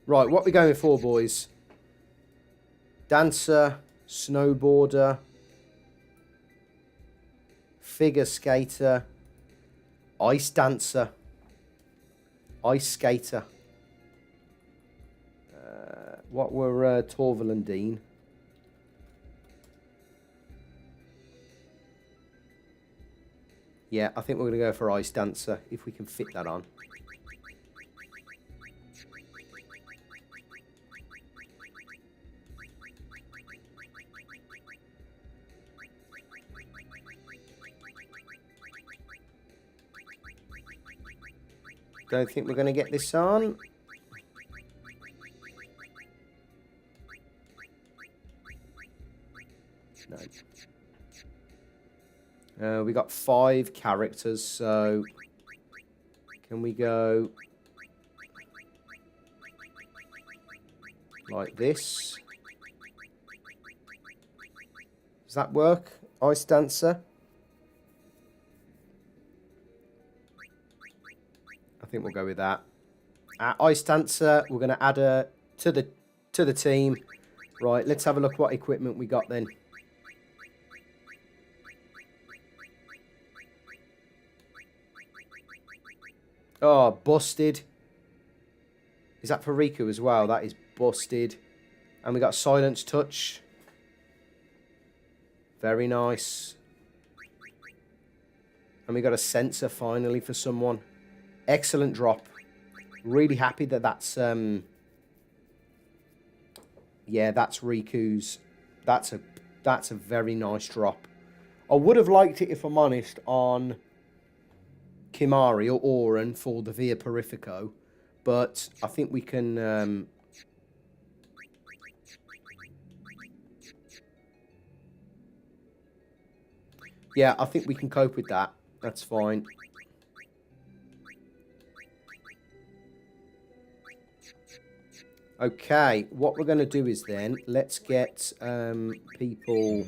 A: Right, what are we going for, boys? Dancer, Snowboarder, Figure Skater, Ice Dancer, Ice Skater. What were Torval and Dean? Yeah, I think we're going to go for Ice Dancer, if we can fit that on. Don't think we're going to get this on. No. We got 5 characters, so can we go like this? Does that work? Ice Dancer? I think we'll go with that. Ice Dancer, we're going to add her to the team. Right, let's have a look what equipment we got then. Oh, busted. Is that for Riku as well? That is busted. And we got Silence Touch. Very nice. And we got a sensor finally for someone. Excellent drop. Really happy that that's yeah, that's Riku's. That's a very nice drop. I would have liked it, if I'm honest, on Kimarhi or Auron for the Via Purifico, but I think we can yeah, I think we can cope with that. That's fine. Okay, what we're going to do is then, let's get people...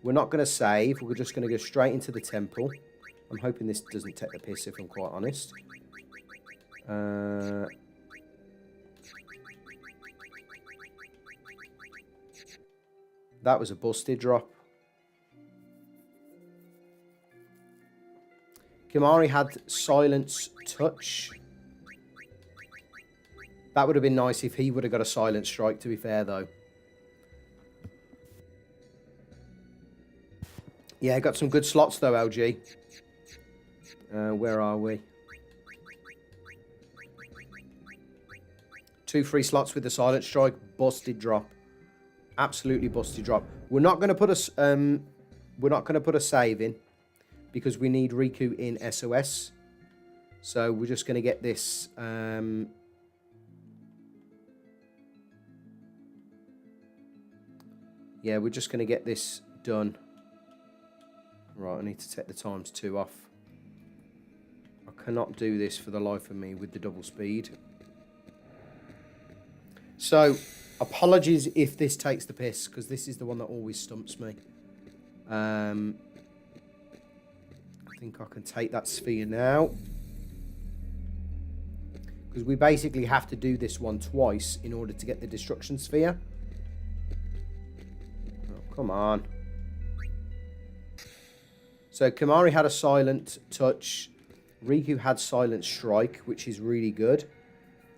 A: We're not going to save, we're just going to go straight into the temple. I'm hoping this doesn't take the piss, if I'm quite honest. That was a busted drop. Kimarhi had Silence Touch. That would have been nice if he would have got a Silent Strike, to be fair, though. Yeah, got some good slots, though, LG. Where are we? 2 free slots with the Silent Strike. Busted drop. Absolutely busted drop. We're not going to put a save in because we need Riku in SOS. So we're just going to get this. Yeah, we're just going to get this done. Right, I need to take the ×2 off. I cannot do this for the life of me with the double speed. So, apologies if this takes the piss, because this is the one that always stumps me. I think I can take that sphere now. Because we basically have to do this one twice in order to get the destruction sphere. Oh, come on. So Kimarhi had a Silent Touch. Riku had Silent Strike, which is really good.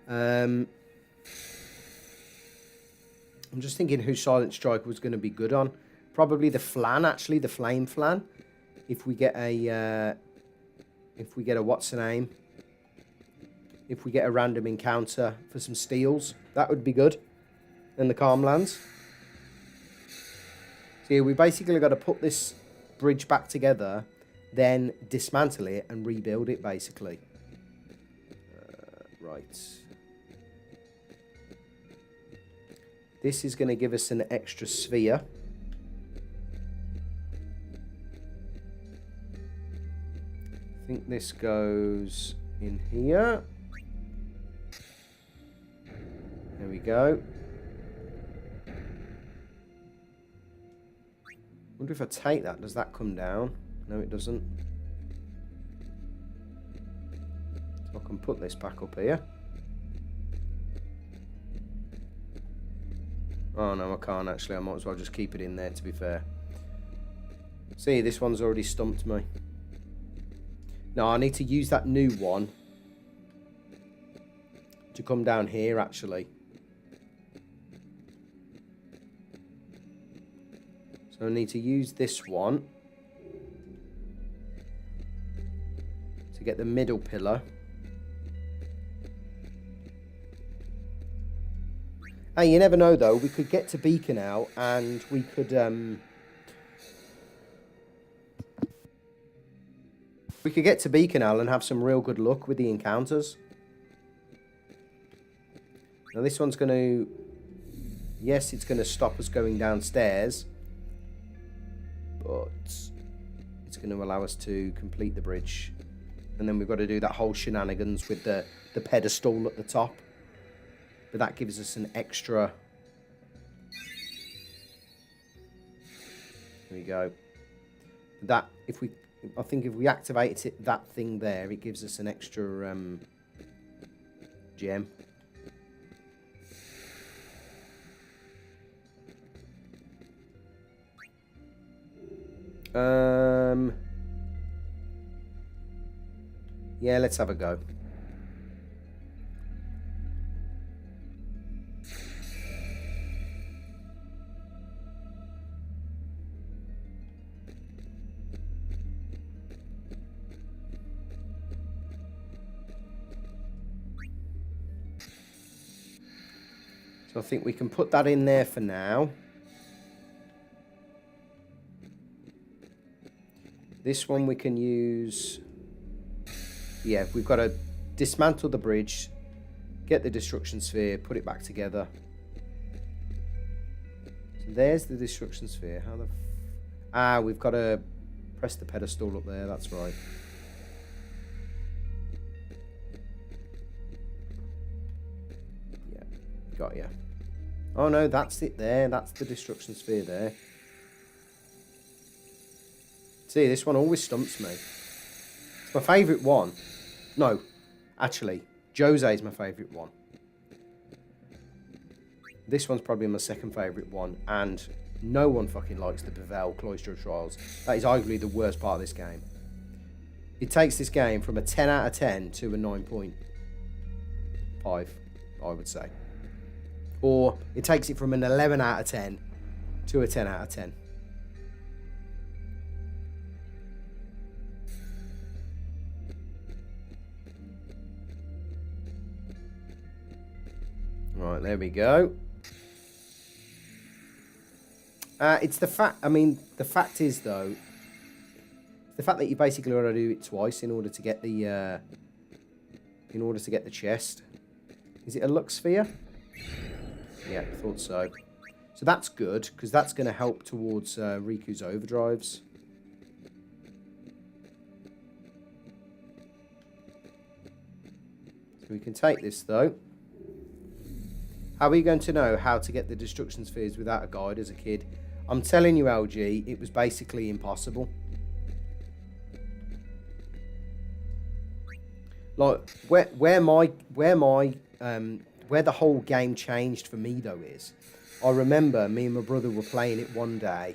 A: I'm just thinking who Silent Strike was going to be good on. Probably the Flan, actually, the Flame Flan. If we get a what's the name? If we get a random encounter for some steals, that would be good. In the Calm Lands. So yeah, we basically got to put this bridge back together, then dismantle it and rebuild it, basically. Right. This is going to give us an extra sphere. I think this goes in here. There we go. Wonder if I take that, does that come down? No, it doesn't. So I can put this back up here. Oh no, I can't actually. I might as well just keep it in there, to be fair. See, this one's already stumped me. No, I need to use that new one to come down here, actually. So I need to use this one to get the middle pillar. Hey, you never know though. We could get to Bikanel and we could get to Bikanel and have some real good luck with the encounters. Now this one's going to, yes, it's going to stop us going downstairs, but it's going to allow us to complete the bridge. And then we've got to do that whole shenanigans with the pedestal at the top. But that gives us an extra... There we go. That, if we... I think if we activate it, that thing there, it gives us an extra gem. Yeah, let's have a go. So I think we can put that in there for now. This one we can use... Yeah, we've got to dismantle the bridge, get the destruction sphere, put it back together. So there's the destruction sphere. How the... we've got to press the pedestal up there, that's right. Yeah, got ya. Oh no, that's it there. That's the destruction sphere there. See, this one always stumps me. It's my favourite one. No, actually, Jose's my favourite one. This one's probably my second favourite one. And no one fucking likes the Bevel Cloister of Trials. That is arguably the worst part of this game. It takes this game from a 10 out of 10 to a 9.5, I would say. Or it takes it from an 11 out of 10 to a 10 out of 10. Right, there we go. It's the fact, I mean, the fact is though, the fact that you basically got to do it twice in order to get the, chest. Is it a Lux Sphere? Yeah, I thought so. So that's good, because that's going to help towards Riku's overdrives. So we can take this though. How are you going to know how to get the destruction spheres without a guide as a kid? I'm telling you, LG, it was basically impossible. Like where the whole game changed for me though is, I remember me and my brother were playing it one day,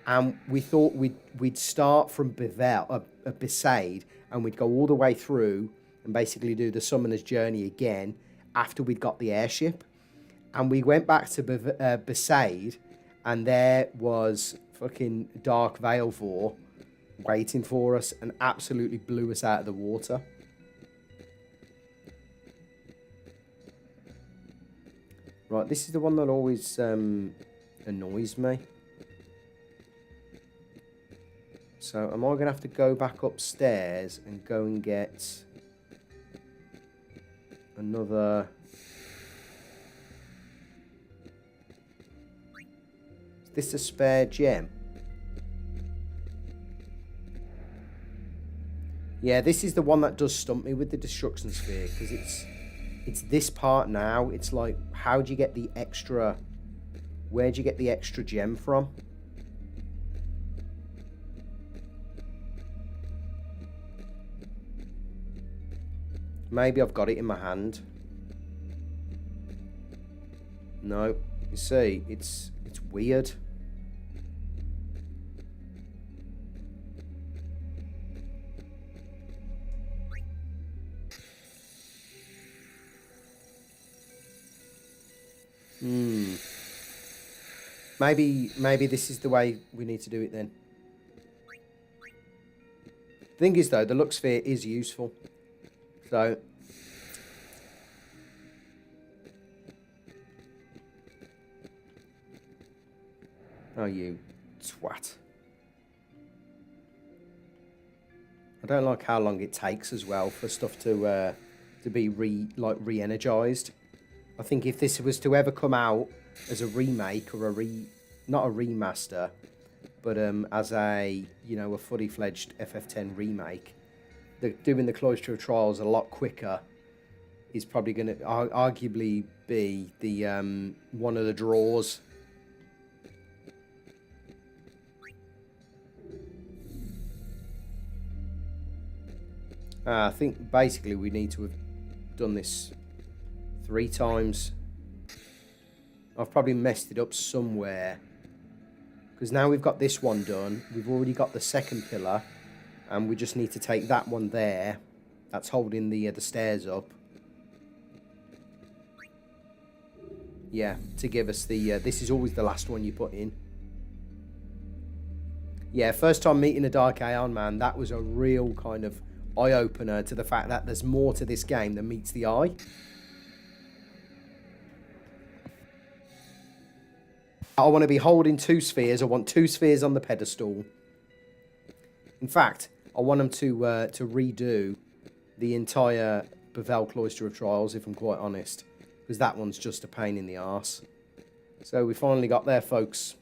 A: and we thought we'd start from Besaid, and we'd go all the way through and basically do the Summoner's Journey again after we'd got the airship. And we went back to Besaid, and there was fucking Dark Veil 4 waiting for us and absolutely blew us out of the water. Right, this is the one that always annoys me. So am I going to have to go back upstairs and go and get another... Is this a spare gem? Yeah, this is the one that does stump me with the Destruction Sphere, because it's this part now. It's like, how do you get the extra... Where'd you get the extra gem from? Maybe I've got it in my hand. No, you see, it's weird. Maybe this is the way we need to do it then. Thing is though, the Lux Sphere is useful. So oh, you twat. I don't like how long it takes as well for stuff to be re-energized. I think if this was to ever come out as a remake or not a remaster, but as a, you know, a fully fledged FF10 remake, doing the Cloister of Trials a lot quicker is probably going to arguably be the one of the draws. I think basically we need to have done this 3 times. I've probably messed it up somewhere, because now we've got this one done, we've already got the second pillar, and we just need to take that one there that's holding the stairs up, yeah, to give us the this is always the last one you put in. Yeah, first time meeting a Dark Aeon, man, that was a real kind of eye-opener to the fact that there's more to this game than meets the eye. I want to be holding 2 spheres. I want 2 spheres on the pedestal. In fact, I want them to redo the entire Bavel Cloister of Trials, if I'm quite honest, because that one's just a pain in the arse. So we finally got there, folks.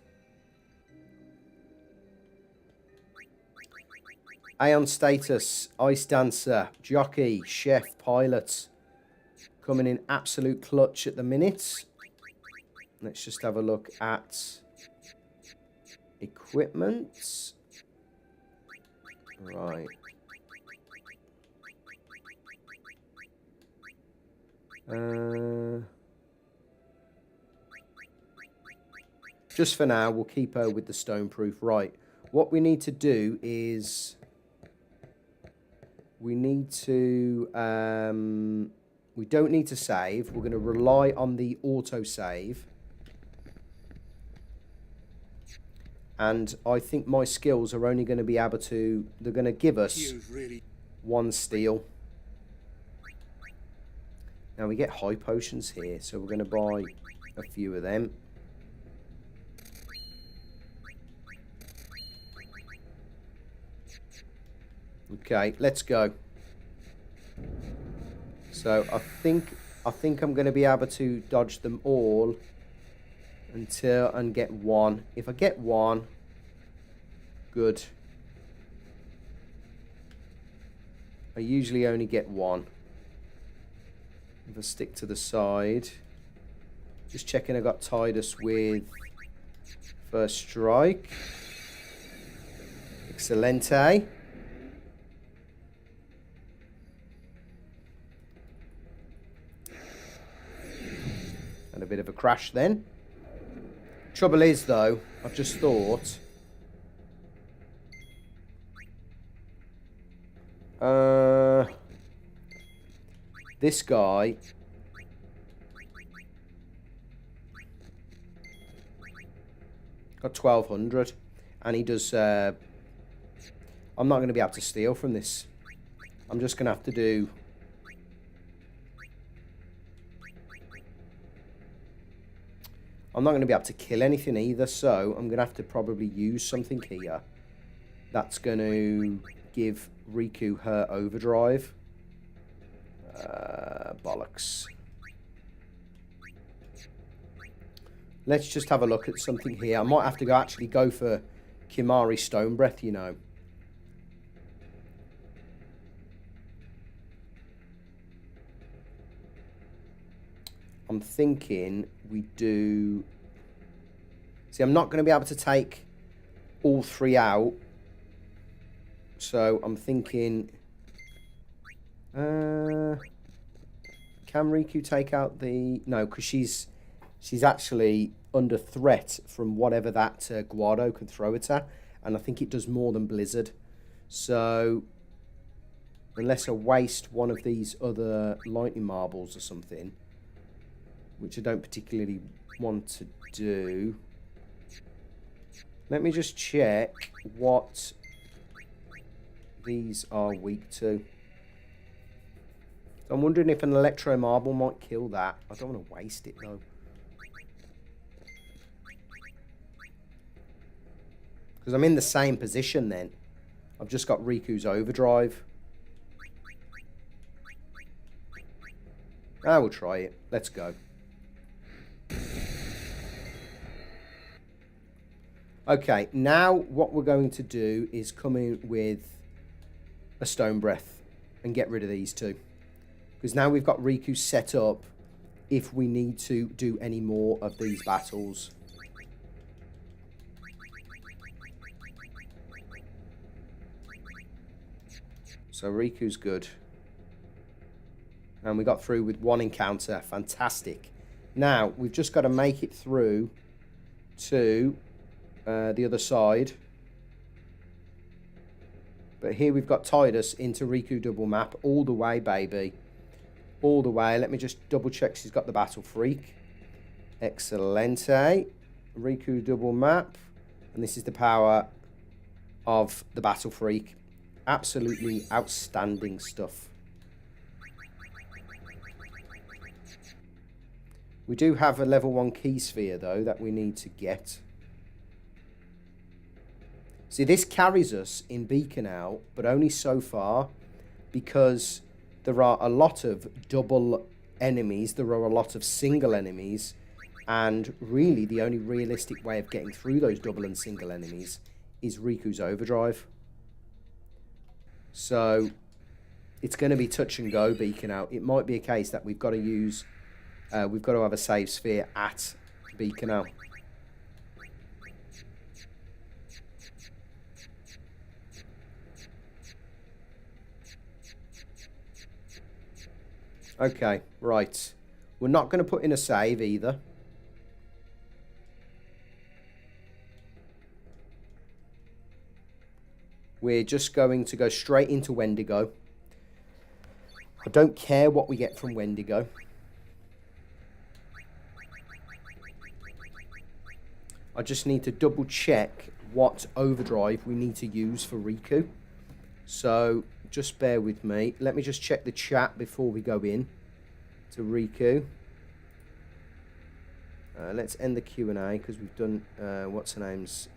A: Aeon status, Ice Dancer, Jockey, Chef, Pilot, coming in absolute clutch at the minute. Let's just have a look at equipment. Right. Just for now, we'll keep her with the stoneproof. Right. What we need to do is we need to we don't need to save. We're going to rely on the autosave. And I think my skills are only going to be able to... They're going to give us 1 steel. Now we get high potions here, so we're going to buy a few of them. Okay, let's go. So I think I'm going to be able to dodge them all and get 1. If I get 1, good. I usually only get 1. If I stick to the side, just checking I got Tidus with first strike. Excelente. And a bit of a crash then. Trouble is, though, I've just thought... this guy... got 1200. And he does... I'm not going to be able to steal from this. I'm just going to have to do... I'm not going to be able to kill anything either, so I'm going to have to probably use something here that's going to give Riku her overdrive. Bollocks. Let's just have a look at something here. I might have to actually go for Kimarhi Stone Breath, you know. I'm thinking we do... See, I'm not going to be able to take all 3 out. So I'm thinking... Can Riku take out the... No, because she's actually under threat from whatever that Guado can throw at her. And I think it does more than Blizzard. So... Unless I waste one of these other lightning marbles or something, which I don't particularly want to do. Let me just check what these are weak to. I'm wondering if an electro marble might kill that. I don't want to waste it though. Because I'm in the same position then. I've just got Riku's overdrive. I will try it. Let's go. Okay, now what we're going to do is come in with a Stone Breath and get rid of these two. Because now we've got Riku set up if we need to do any more of these battles. So Riku's good. And we got through with 1 encounter. Fantastic. Now, we've just got to make it through to the other side. But here we've got Tidus into Riku double map. All the way, baby. All the way. Let me just double check she's got the Battle Freak. Excelente. Riku double map. And this is the power of the Battle Freak. Absolutely outstanding stuff. We do have a level 1 key sphere, though, that we need to get. See, this carries us in Bikanel, but only so far, because there are a lot of double enemies, there are a lot of single enemies, and really the only realistic way of getting through those double and single enemies is Riku's overdrive. So, it's going to be touch and go, Bikanel. It might be a case that we've got to use... we've got to have a save sphere at Bikanel. Okay, right. We're not going to put in a save either. We're just going to go straight into Wendigo. I don't care what we get from Wendigo. I just need to double check what overdrive we need to use for Riku. So, just bear with me. Let me just check the chat before we go in to Riku. Let's end the Q&A because we've done, what's her name's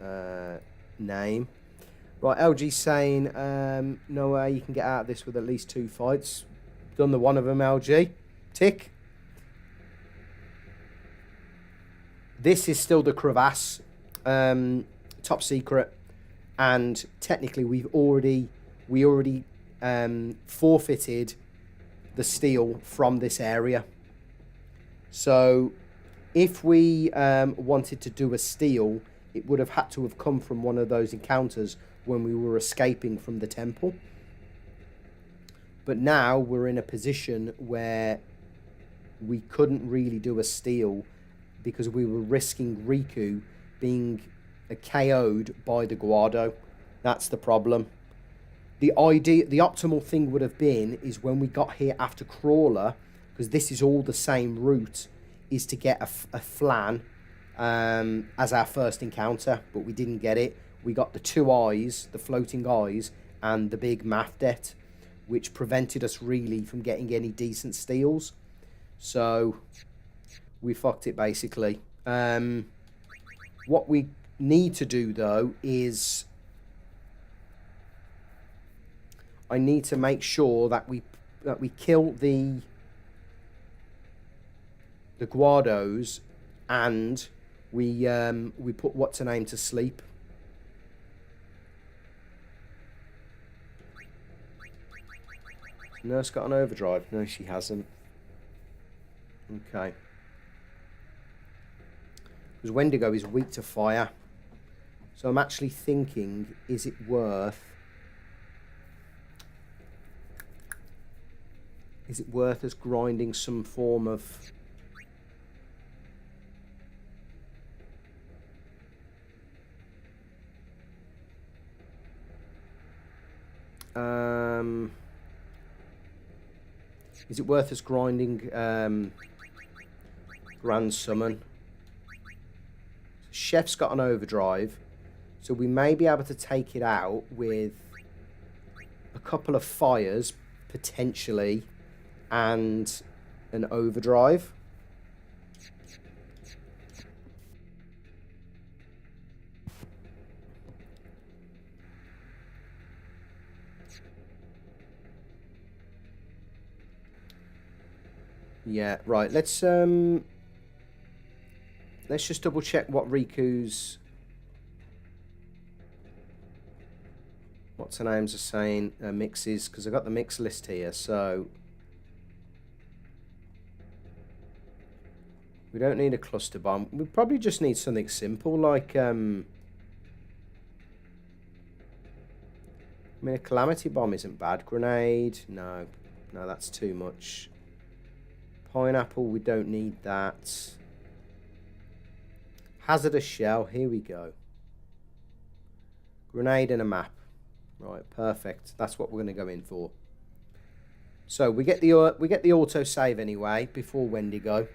A: name. Right, LG's saying, no way you can get out of this with at least 2 fights. Done the one of them, LG. Tick. This is still the crevasse, top secret, and technically we already forfeited the steel from this area. So if we wanted to do a steal, it would have had to have come from one of those encounters when we were escaping from the temple. But now we're in a position where we couldn't really do a steal because we were risking Riku being KO'd by the Guado. That's the problem. The optimal thing would have been is when we got here after Crawler, because this is all the same route, is to get a Flan as our first encounter, but we didn't get it. We got the 2 eyes, the floating eyes, and the big math debt, which prevented us really from getting any decent steals. So we fucked it basically. What we need to do though is I need to make sure that we kill the Guados and we put what's her name to sleep. Nurse got an overdrive? No, she hasn't. Okay. Because Wendigo is weak to fire. So I'm actually thinking, is it worth... Is it worth us grinding some form of... Is it worth us grinding Grand Summon? Chef's got an overdrive, so we may be able to take it out with a couple of fires, potentially, and an overdrive. Yeah, right. Let's just double check what Riku's what's her names are saying mixes, because I've got the mix list here. So we don't need a cluster bomb. We probably just need something simple like I mean, a calamity bomb isn't bad. Grenade, no, that's too much. Pineapple, we don't need that. Hazardous shell, here we go. Grenade and a map. Right, perfect. That's what we're going to go in for. So we get the auto save anyway before Wendigo.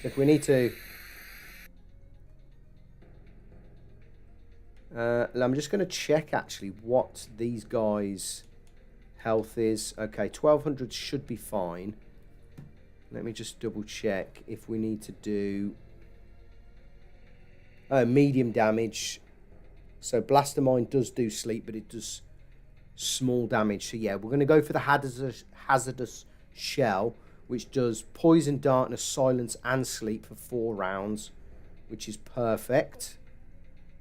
A: If we need to, I'm just going to check actually what these guys' health is. Okay, 1200 should be fine. Let me just double check if we need to do medium damage. So Blaster Mine does do sleep, but it does small damage. So yeah, we're going to go for the hazardous shell, which does poison, darkness, silence, and sleep for 4 rounds, which is perfect.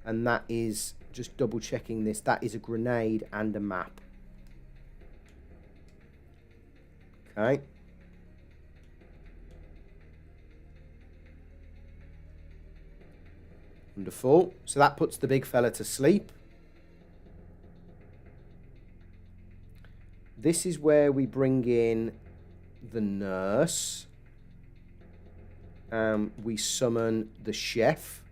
A: And that is, just double checking this, that is a grenade and a map. Okay. Wonderful. So that puts the big fella to sleep. This is where we bring in the nurse. We summon the chef.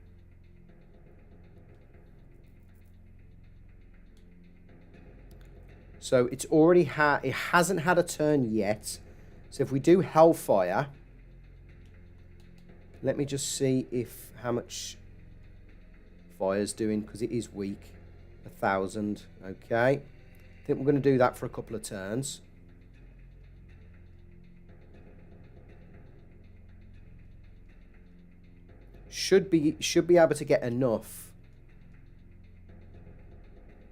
A: So it's already it hasn't had a turn yet. So if we do Hellfire, let me just see if how much fire's doing, because it is weak. 1,000. Okay. I think we're going to do that for a couple of turns. Should be able to get enough.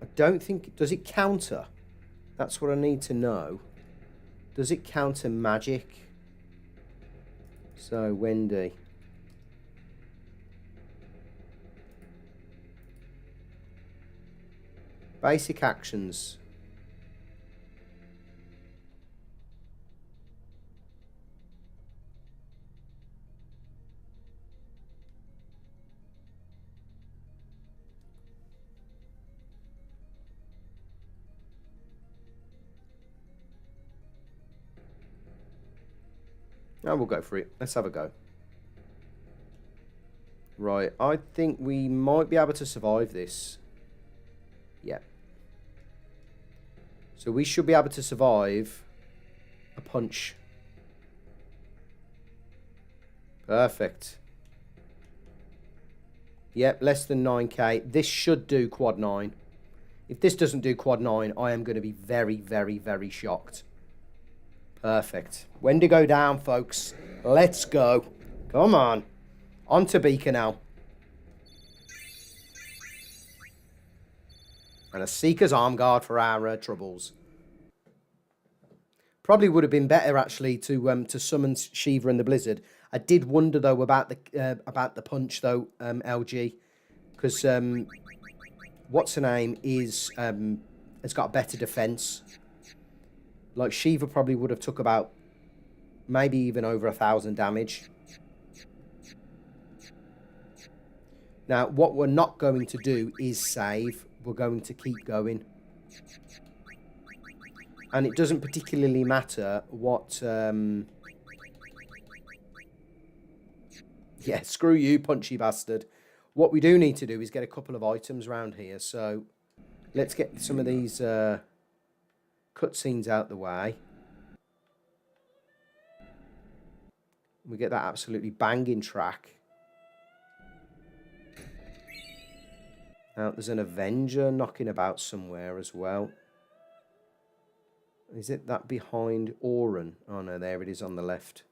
A: I don't think, does it counter? That's what I need to know. Does it counter magic? So Wendy. Basic actions. Oh, we'll go for it. Let's have a go. Right, I think we might be able to survive this. Yeah. So we should be able to survive a punch. Perfect. Yep, less than 9k. This should do quad 9. If this doesn't do quad 9, I am going to be very, very, very shocked. Perfect. Wendigo down, folks. Let's go. Come on. On to Bikanel. And a Seeker's Arm Guard for our troubles. Probably would have been better, actually, to summon Shiva and the Blizzard. I did wonder, though, about the punch, though, LG. Because what's her name is has got a better defense. Like, Shiva probably would have took about maybe even over 1,000 damage. Now, what we're not going to do is save. We're going to keep going. And it doesn't particularly matter what... Yeah, screw you, punchy bastard. What we do need to do is get a couple of items around here. So, let's get some of these cutscenes out the way. We get that absolutely banging track. Now, there's an Avenger knocking about somewhere as well. Is it that behind Auton? Oh, no, there it is on the left.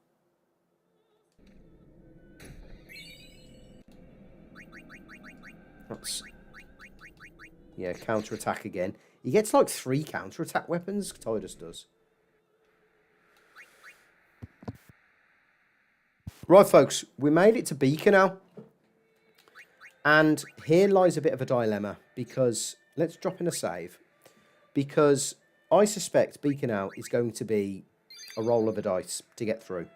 A: That's... Yeah, counter-attack again. He gets like 3 counter-attack weapons, Tidus does. Right, folks, we made it to Bikanel. And here lies a bit of a dilemma, because... Let's drop in a save. Because I suspect Bikanel is going to be a roll of a dice to get through.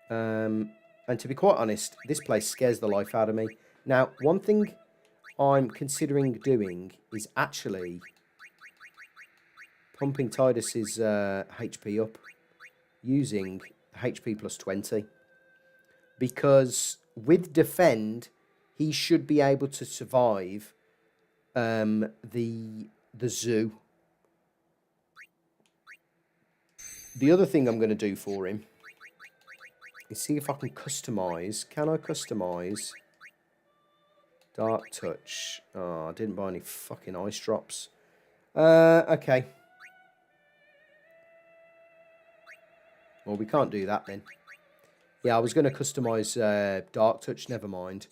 A: And to be quite honest, this place scares the life out of me. Now, one thing I'm considering doing is actually pumping Tidus's HP up using HP plus 20. Because with Defend, he should be able to survive the zoo. The other thing I'm going to do for him is see if I can customise. Can I customise Dark Touch? Oh, I didn't buy any fucking ice drops. Okay. Well, we can't do that then. Yeah, I was going to customise Dark Touch. Never mind.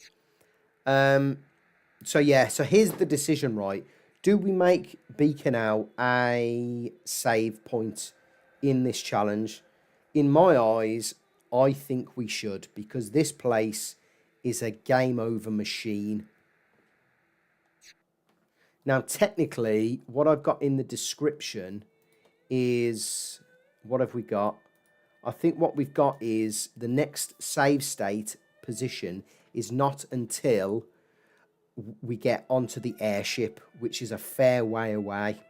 A: So, yeah. So, here's the decision, right? Do we make Bikanel a save point in this challenge? In my eyes, I think we should. Because this place is a game over machine. Now, technically, what I've got in the description is... What have we got? I think what we've got is the next save state position is not until we get onto the airship, which is a fair way away.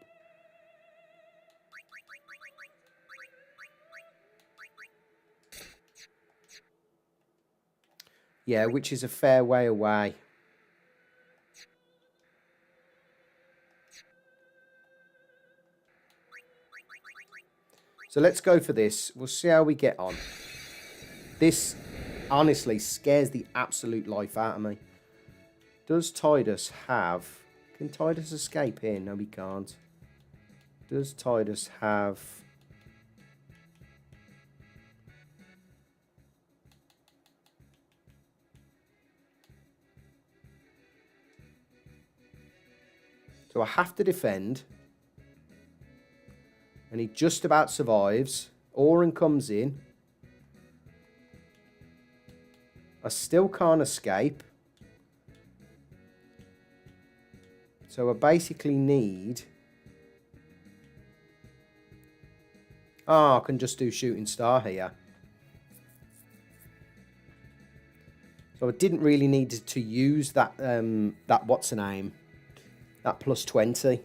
A: Yeah, which is a fair way away. So let's go for this. We'll see how we get on. This honestly scares the absolute life out of me. Does Tidus have... Can Tidus escape here? No, he can't. Does Tidus have... So I have to defend. And he just about survives. Auton comes in. I still can't escape. So I basically need... Oh, I can just do Shooting Star here. So I didn't really need to use that, that what's her name? That plus 20.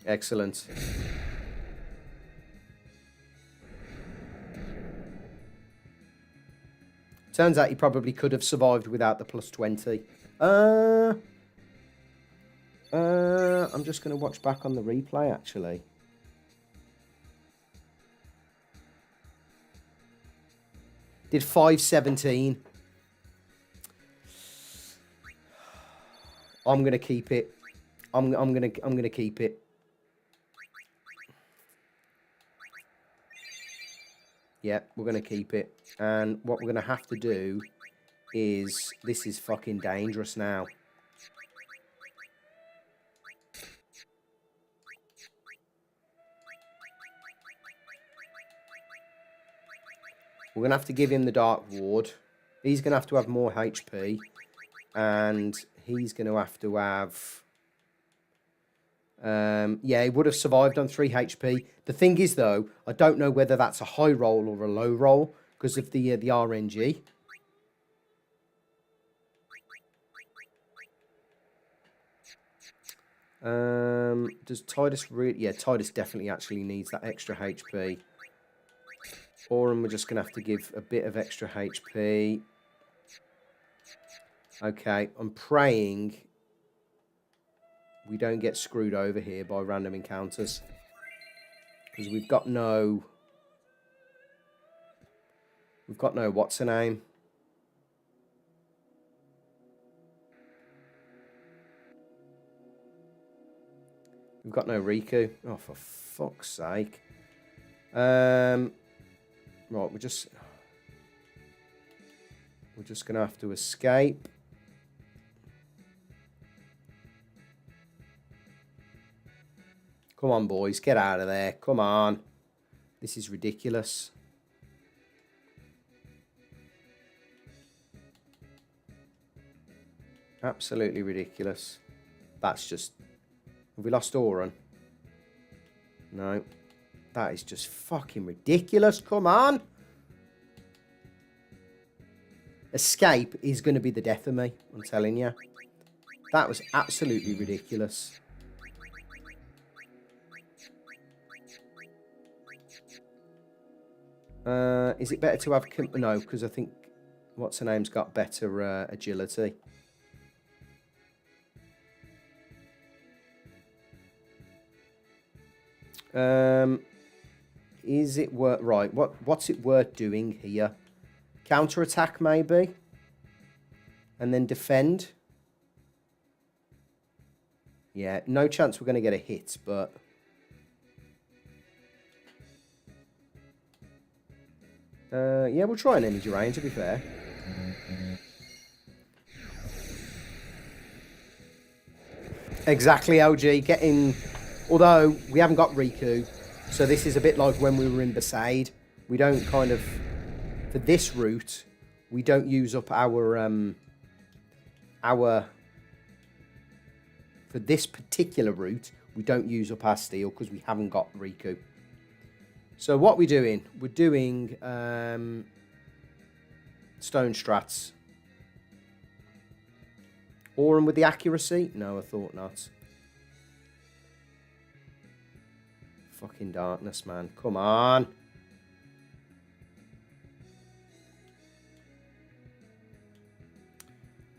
A: Excellent. Turns out he probably could have survived without the plus 20. I'm just going to watch back on the replay, actually. Did 517. I'm going to keep it. I'm going to keep it. Yeah, we're going to keep it. And what we're going to have to do is... This is fucking dangerous now. We're going to have to give him the Dark Ward. He's going to have more HP. And he's going to have... Yeah, he would have survived on 3 HP. The thing is, though, I don't know whether that's a high roll or a low roll because of the RNG. Does Tidus really... Yeah, Tidus definitely actually needs that extra HP. Auron, we're just going to have to give a bit of extra HP. Okay, I'm praying we don't get screwed over here by random encounters. Because we've got no... We've got no... What's her name? We've got no Riku. Oh, for fuck's sake. Right, we're just going to have to escape. Come on, boys. Get out of there. Come on. This is ridiculous. Absolutely ridiculous. That's just... Have we lost Auron? No. That is just fucking ridiculous. Come on. Escape is going to be the death of me. I'm telling you. That was absolutely ridiculous. Is it better to have... No, because I think... What's her name's got better agility. Is it worth... Right, what's it worth doing here? Counter-attack, maybe? And then defend? Yeah, no chance we're going to get a hit, but... yeah, we'll try an energy rain, to be fair. Exactly, OG. Getting... Although, we haven't got Riku, so this is a bit like when we were in Besaid. We don't kind of... For this route, we don't use up our... For this particular route, we don't use up our steel because we haven't got Riku. So what we're doing? We're doing stone strats. Auron with the accuracy? No, I thought not. Fucking darkness, man. Come on.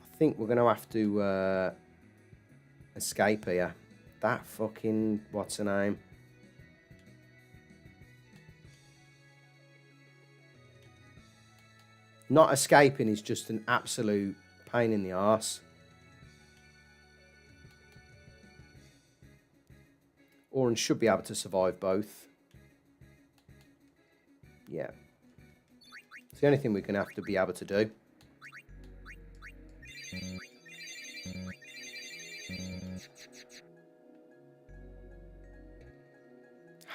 A: I think we're going to have to escape here. That fucking... What's her name? Not escaping is just an absolute pain in the arse. Auron should be able to survive both. Yeah. It's the only thing we're going to have to be able to do.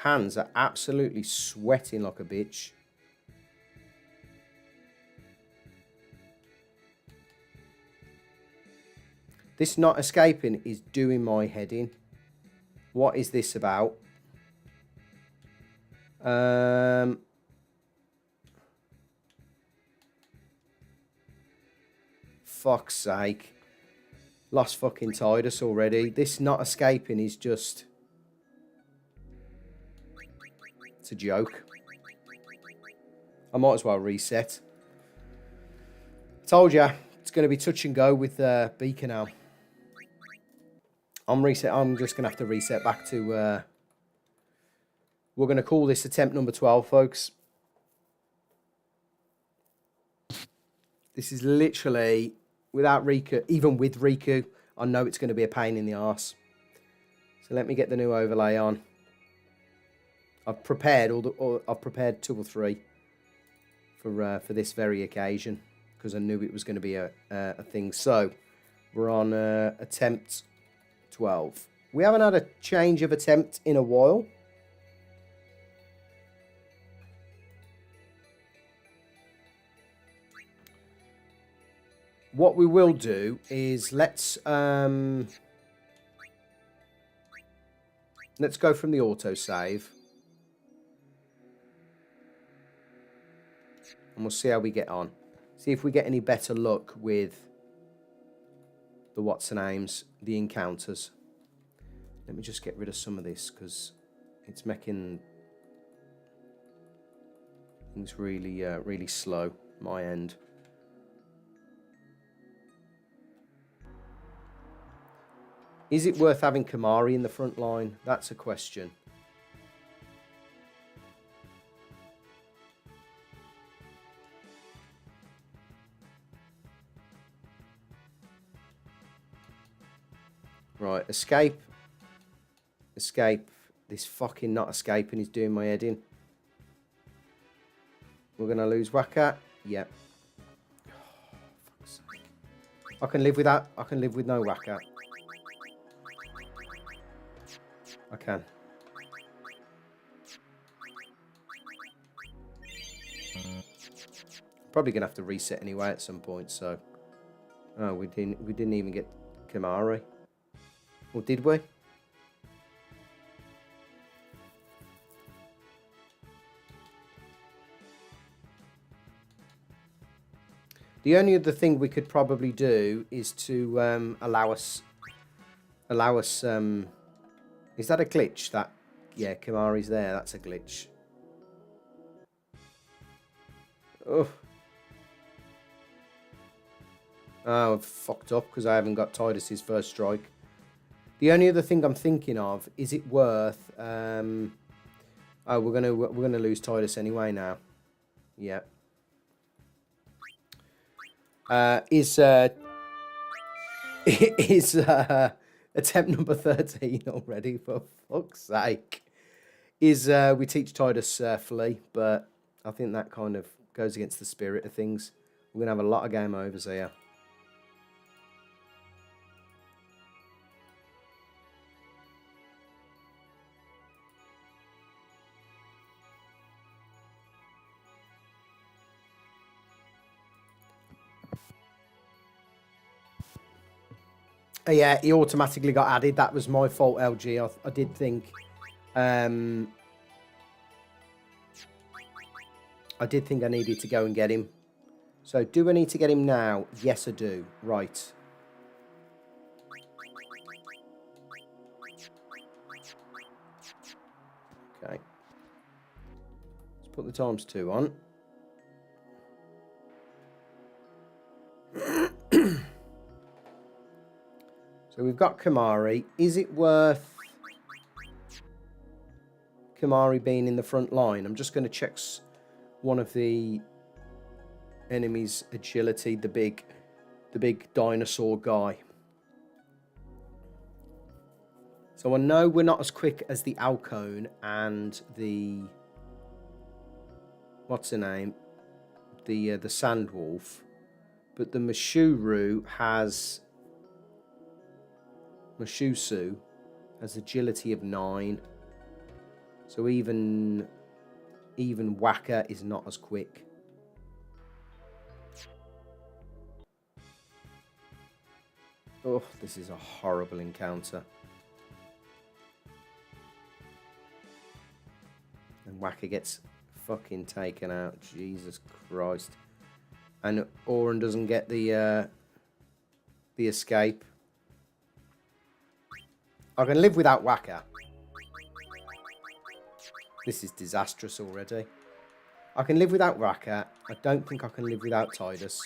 A: Hands are absolutely sweating like a bitch. This not escaping is doing my head in. What is this about? Fuck's sake. Lost fucking Tidus already. This not escaping is just... It's a joke. I might as well reset. Told ya, it's going to be touch and go with Bikanel. I'm just going to have to reset back to... we're going to call this attempt number 12, folks. This is literally, without Riku, even with Riku, I know it's going to be a pain in the arse. So let me get the new overlay on. I've prepared I've prepared 2 or 3 for this very occasion because I knew it was going to be a thing. So we're on attempt 12. We haven't had a change of attempt in a while. What we will do is let's Let's go from the autosave. And we'll see how we get on. See if we get any better luck with the what's-her-names, the encounters. Let me just get rid of some of this because it's making things really, really slow. My end. Is it worth having Kimarhi in the front line? That's a question. Right, escape. Escape. This fucking not escaping is doing my head in. We're going to lose Waka. Yep. Oh, fuck's sake. I can live with that. I can live with no Waka. I can. Probably going to have to reset anyway at some point, so... Oh, we didn't even get Kimarhi. Or did we? The only other thing we could probably do is to allow us. Is that a glitch? That yeah, Kimarhi's there. That's a glitch. Oh, I've fucked up because I haven't got Tidus's first strike. The only other thing I'm thinking of is it worth? Oh, we're gonna lose Tidus anyway now. Yeah. Is attempt number 13 already? For fuck's sake! Is we teach Tidus flee, but I think that kind of goes against the spirit of things. We're gonna have a lot of game overs here. Yeah, he automatically got added. That was my fault, LG. I did think... I did think I needed to go and get him. So, do I need to get him now? Yes, I do. Right. Okay. Let's put the ×2 on. So we've got Kimarhi. Is it worth Kimarhi being in the front line? I'm just going to check one of the enemy's agility, the big dinosaur guy. So I know we're not as quick as the Auton and the what's her name, the Sandwolf, but the Mashuru has. Mashusu has agility of 9. So even Waka is not as quick. Oh, this is a horrible encounter. And Waka gets fucking taken out. Jesus Christ. And Auron doesn't get the escape. I can live without Waka. This is disastrous already. I can live without Waka. I don't think I can live without Tidus.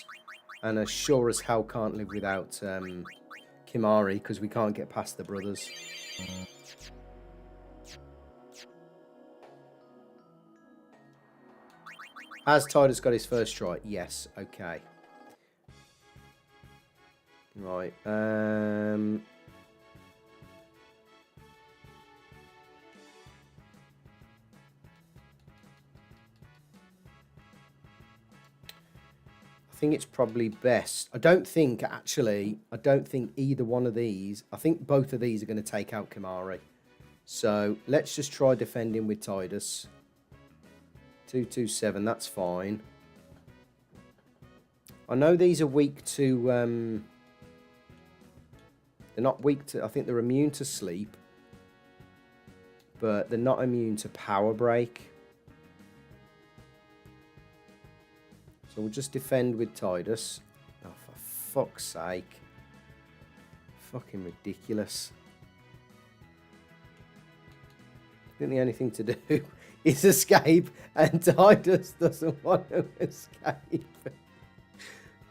A: And I sure as hell can't live without Kimarhi because we can't get past the brothers. Has Tidus got his first strike? Yes. Okay. Right. I think it's probably best. I don't think either one of these. I think both of these are going to take out Kimarhi. So let's just try defending with Tidus. 227, that's fine. I know these are weak to... they're not weak to... I think they're immune to sleep. but they're not immune to power break. So we'll just defend with Tidus. Oh, for fuck's sake. Fucking ridiculous. I think the only thing to do is escape, and Tidus doesn't want to escape.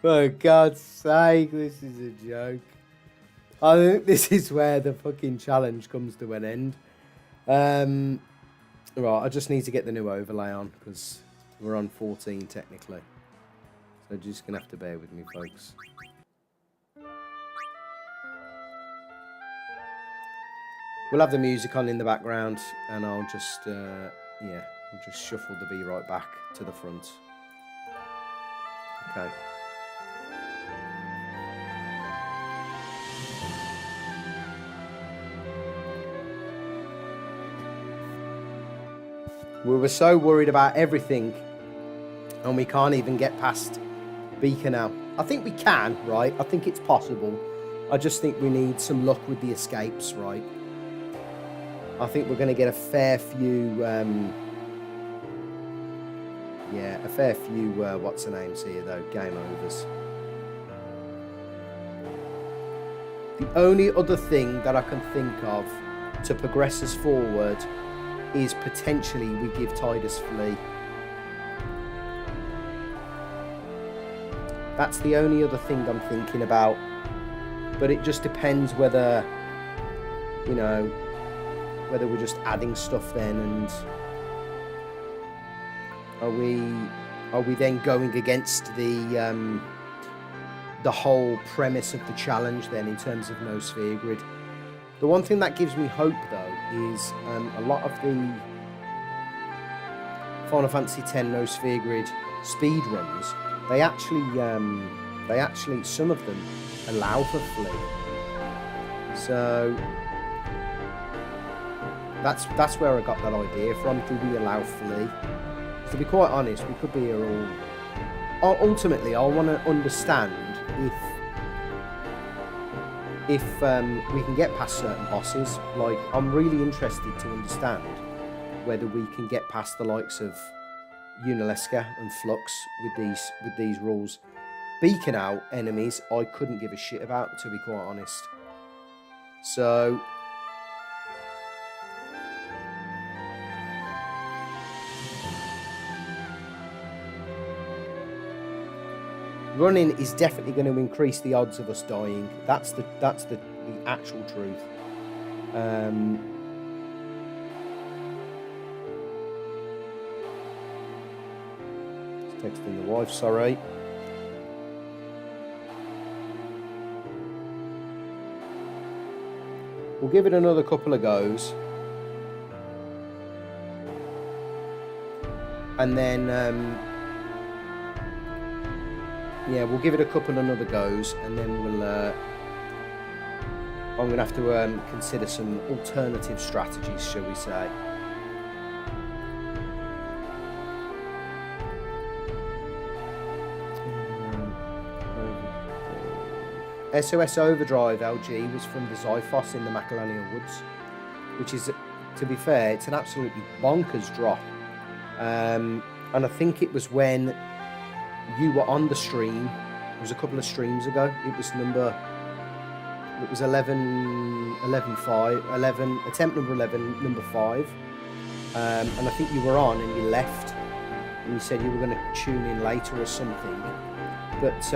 A: For God's sake, this is a joke. I think this is where the fucking challenge comes to an end. Right, I just need to get the new overlay on, because we're on 14 technically. So you're just going to have to bear with me, folks. We'll have the music on in the background, and I'll just, yeah, we'll just shuffle the B right back to the front. Okay. We were so worried about everything, and we can't even get past Bikanel. I think we can, right? I think it's possible. I just think we need some luck with the escapes, right? I think we're going to get a fair few, yeah, a fair few, what's the names here though, game overs. The only other thing that I can think of to progress us forward is potentially we give Tidus flee. That's the only other thing I'm thinking about. But it just depends whether, you know, whether we're just adding stuff then, and are we then going against the whole premise of the challenge then in terms of no sphere grid. The one thing that gives me hope though is a lot of the Final Fantasy X no sphere grid speed runs, they actually some of them allow for flee. So that's where I got that idea from. Do we allow flee? To be quite honest, we could be here all. Ultimately, I want to understand if we can get past certain bosses. Like, I'm really interested to understand whether we can get past the likes of Unalesca and Flux with these rules. Bikanel enemies, I couldn't give a shit about, to be quite honest. So running is definitely going to increase the odds of us dying. That's the actual truth. Just texting the wife, sorry. We'll give it another couple of goes. And then yeah, we'll give it a couple another goes, and then we'll I'm going to have to consider some alternative strategies, shall we say. SOS Overdrive LG was from the Zyphos in the Macalania Woods, which is, to be fair, it's an absolutely bonkers drop. And I think it was when you were on the stream. It was a couple of streams ago. It was 11, attempt number 11, number 5. And I think you were on and you left, and you said you were going to tune in later or something. But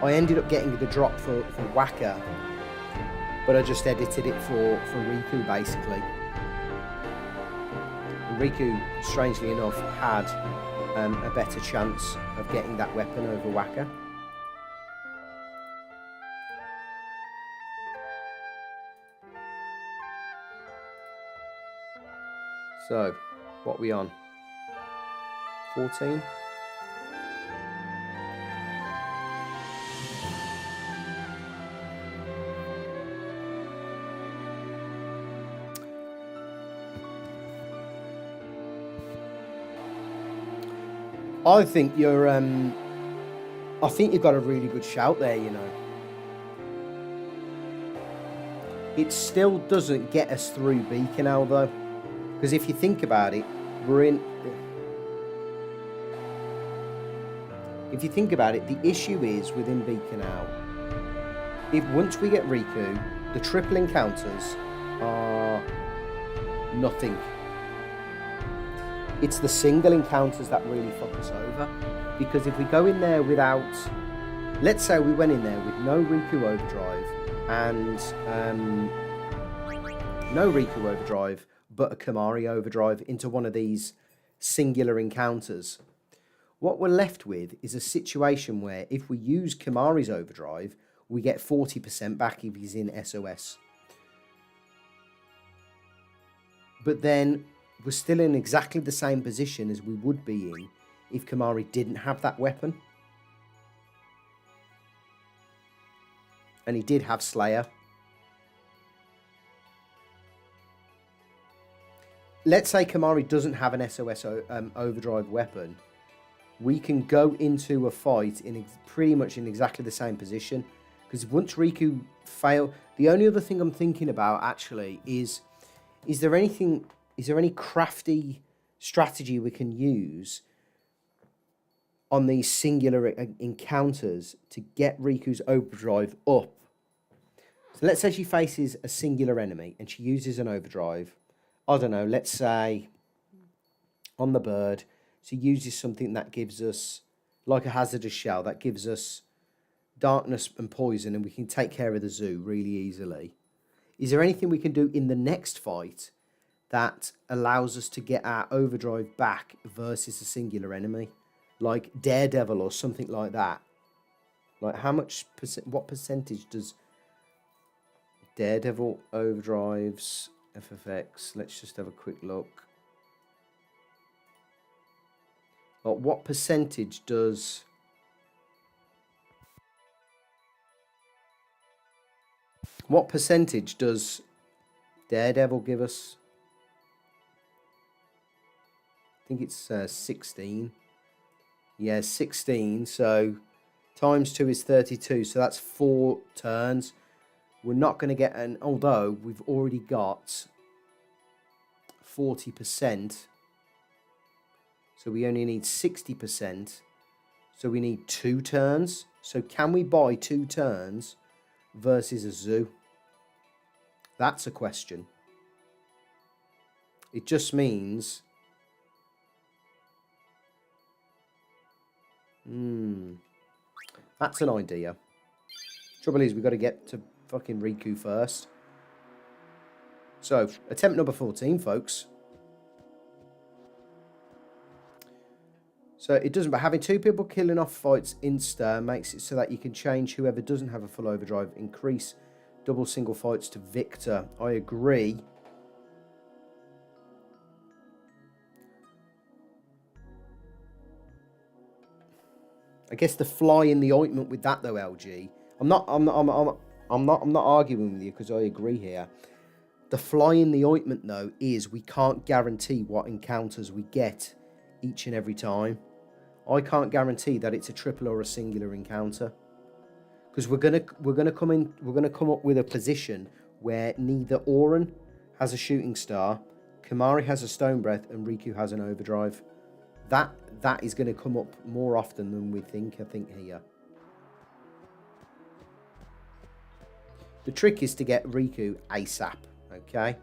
A: I ended up getting the drop for Waka, but I just edited it for Riku basically. And Riku, strangely enough, had a better chance of getting that weapon over Waka. So, what are we on? 14? I think you're. I think you've got a really good shout there. You know, It still doesn't get us through Bikanel, though. Because if you think about it, we're in... If you think about it, the issue is within Bikanel, if once we get Riku, the triple encounters are nothing. It's the single encounters that really fuck us over. Because if we go in there without... Let's say we went in there with no Riku Overdrive and no Riku Overdrive, but a Kimarhi Overdrive into one of these singular encounters. What we're left with is a situation where if we use Kimarhi's Overdrive, we get 40% back if he's in SOS. But then we're still in exactly the same position as we would be in if Kimarhi didn't have that weapon. And he did have Slayer. Let's say Kimarhi doesn't have an SOS Overdrive weapon. We can go into a fight in pretty much in exactly the same position. Because once Riku fail, the only other thing I'm thinking about actually is there any crafty strategy we can use on these singular encounters to get Riku's Overdrive up? So let's say she faces a singular enemy and she uses an Overdrive. I don't know, let's say on the bird, she uses something that gives us, like a hazardous shell, that gives us darkness and poison, and we can take care of the zoo really easily. Is there anything we can do in the next fight that allows us to get our Overdrive back versus a singular enemy? Like Daredevil or something like that. Like what percentage does Daredevil Overdrives FFX? Let's just have a quick look. Like what percentage does Daredevil give us? I think it's 16. Yeah, 16. So times 2 is 32. So that's 4 turns. We're not going to get an... Although we've already got 40%. So we only need 60%. So we need 2 turns. So can we buy 2 turns versus a zoo? That's a question. It just means... That's an idea. Trouble is, we've got to get to fucking Riku first. So, attempt number 14, folks. So, it doesn't... But having 2 people killing off fights insta makes it so that you can change whoever doesn't have a full overdrive. Increase double single fights to victor. I agree. I guess the fly in the ointment with that though, LG. I'm not arguing with you because I agree here. The fly in the ointment though is we can't guarantee what encounters we get each and every time. I can't guarantee that it's a triple or a singular encounter. Because we're gonna come up with a position where neither Auron has a shooting star, Kimarhi has a stone breath, and Riku has an overdrive. That is going to come up more often than we think, I think, here. The trick is to get Riku ASAP, okay?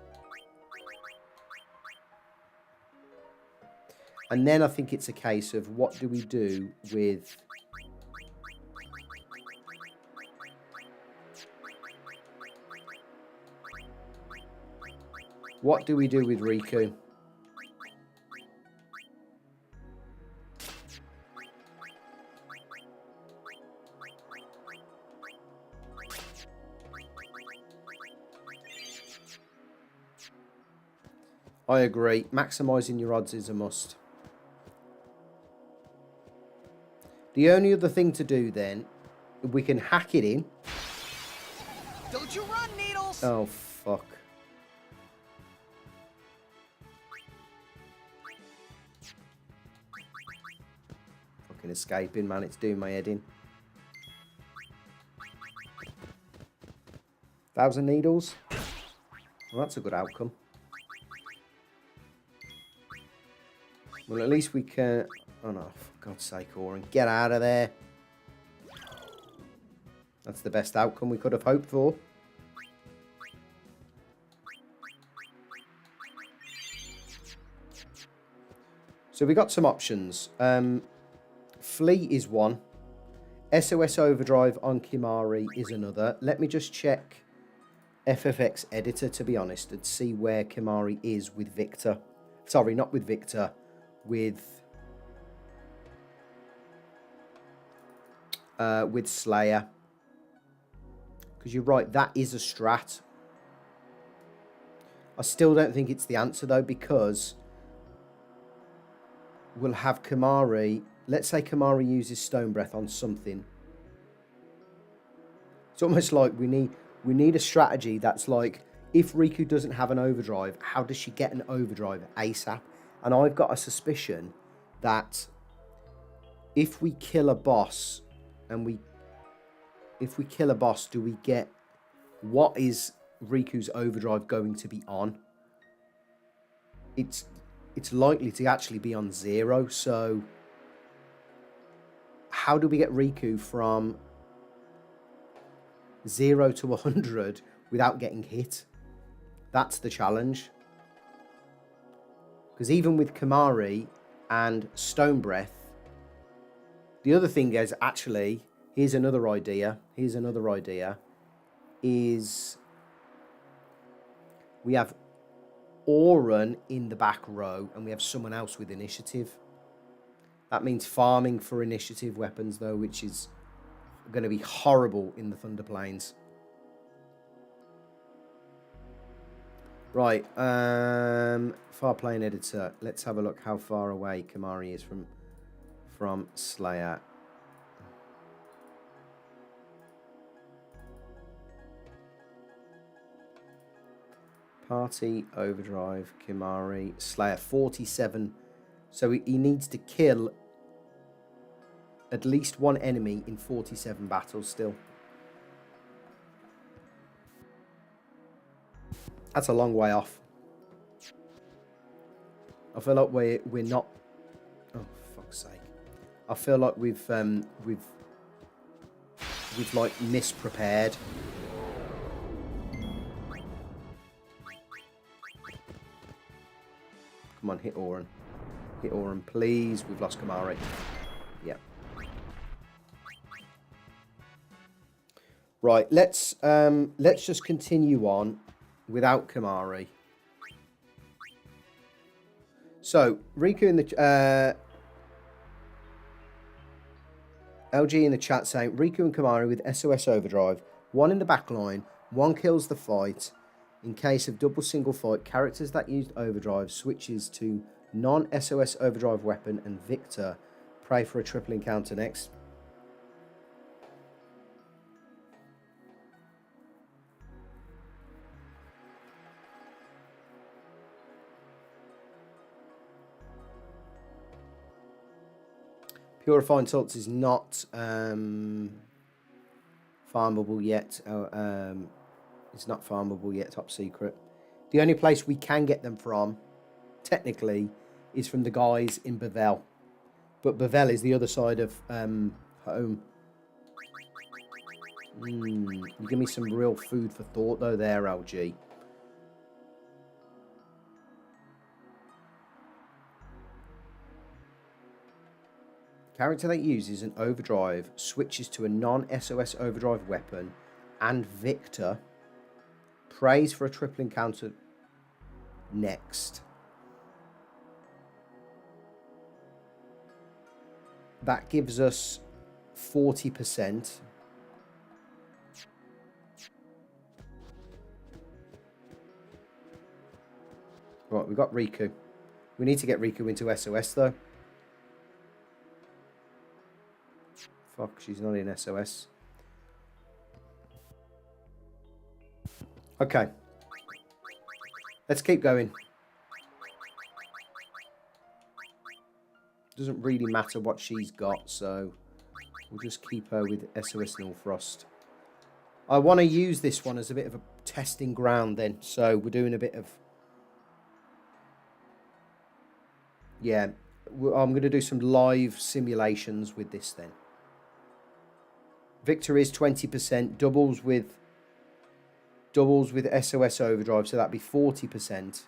A: And then I think it's a case of what do we do with... What do we do with Riku? I agree. Maximising your odds is a must. The only other thing to do then, we can hack it in.
B: Don't you run, Needles!
A: Oh, fuck. Fucking escaping, man. It's doing my head in. 1,000 needles. Well, that's a good outcome. Well, at least we can... Oh, no. For God's sake, Auron. Get out of there. That's the best outcome we could have hoped for. So we got some options. Flee is one. SOS Overdrive on Kimarhi is another. Let me just check FFX Editor, to be honest, and see where Kimarhi is with Victor. Sorry, not with Victor. With Slayer. Because you're right, that is a strat. I still don't think it's the answer, though, because we'll have Kimarhi. Let's say Kimarhi uses Stone Breath on something. It's almost like we need a strategy that's like, if Riku doesn't have an overdrive, how does she get an overdrive ASAP? And I've got a suspicion that if we kill a boss, and if we kill a boss, do we get... What is Riku's overdrive going to be on? It's likely to actually be on 0, so... How do we get Riku from 0 to 100 without getting hit? That's the challenge. Because even with Kimarhi and Stone Breath, the other thing is actually, here's another idea, is we have Auron in the back row and we have someone else with initiative. That means farming for initiative weapons, though, which is going to be horrible in the Thunder Plains. Right, far plane editor. Let's have a look how far away Kimarhi is from Slayer. Party, Overdrive, Kimarhi, Slayer, 47. So he needs to kill at least one enemy in 47 battles still. That's a long way off. I feel like we're not... Oh, for fuck's sake. I feel like we've like misprepared. Come on, hit Auron. Hit Auron, please. We've lost Kimarhi. Yeah. Right, let's just continue on without Kimarhi. So, Riku in the... LG in the chat saying, Riku and Kimarhi with SOS Overdrive. One in the back line, one kills the fight. In case of double single fight, characters that used Overdrive switches to non-SOS Overdrive weapon and Victor pray for a triple encounter next. Purifying Salts is not farmable yet. It's not farmable yet, top secret. The only place we can get them from, technically, is from the guys in Bevel. But Bevel is the other side of home. You give me some real food for thought, though, there, LG. Character that uses an overdrive switches to a non-SOS overdrive weapon and Victor prays for a triple encounter next. That gives us 40%. Right, we've got Riku. We need to get Riku into SOS, though. Fuck, she's not in SOS. Okay. Let's keep going. Doesn't really matter what she's got, so we'll just keep her with SOS Null Frost. I want to use this one as a bit of a testing ground then. So we're doing a bit of... Yeah, I'm going to do some live simulations with this then. Victor is 20%, doubles with SOS Overdrive, so that'd be 40%.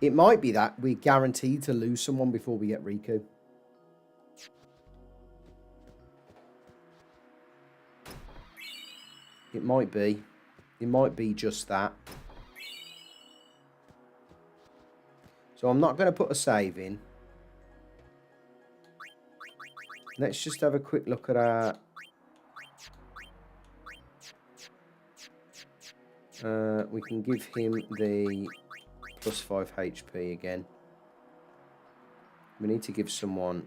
A: It might be that we're guaranteed to lose someone before we get Riku. It might be. It might be just that. So I'm not going to put a save in. Let's just have a quick look at our... we can give him the +5 HP again. We need to give someone...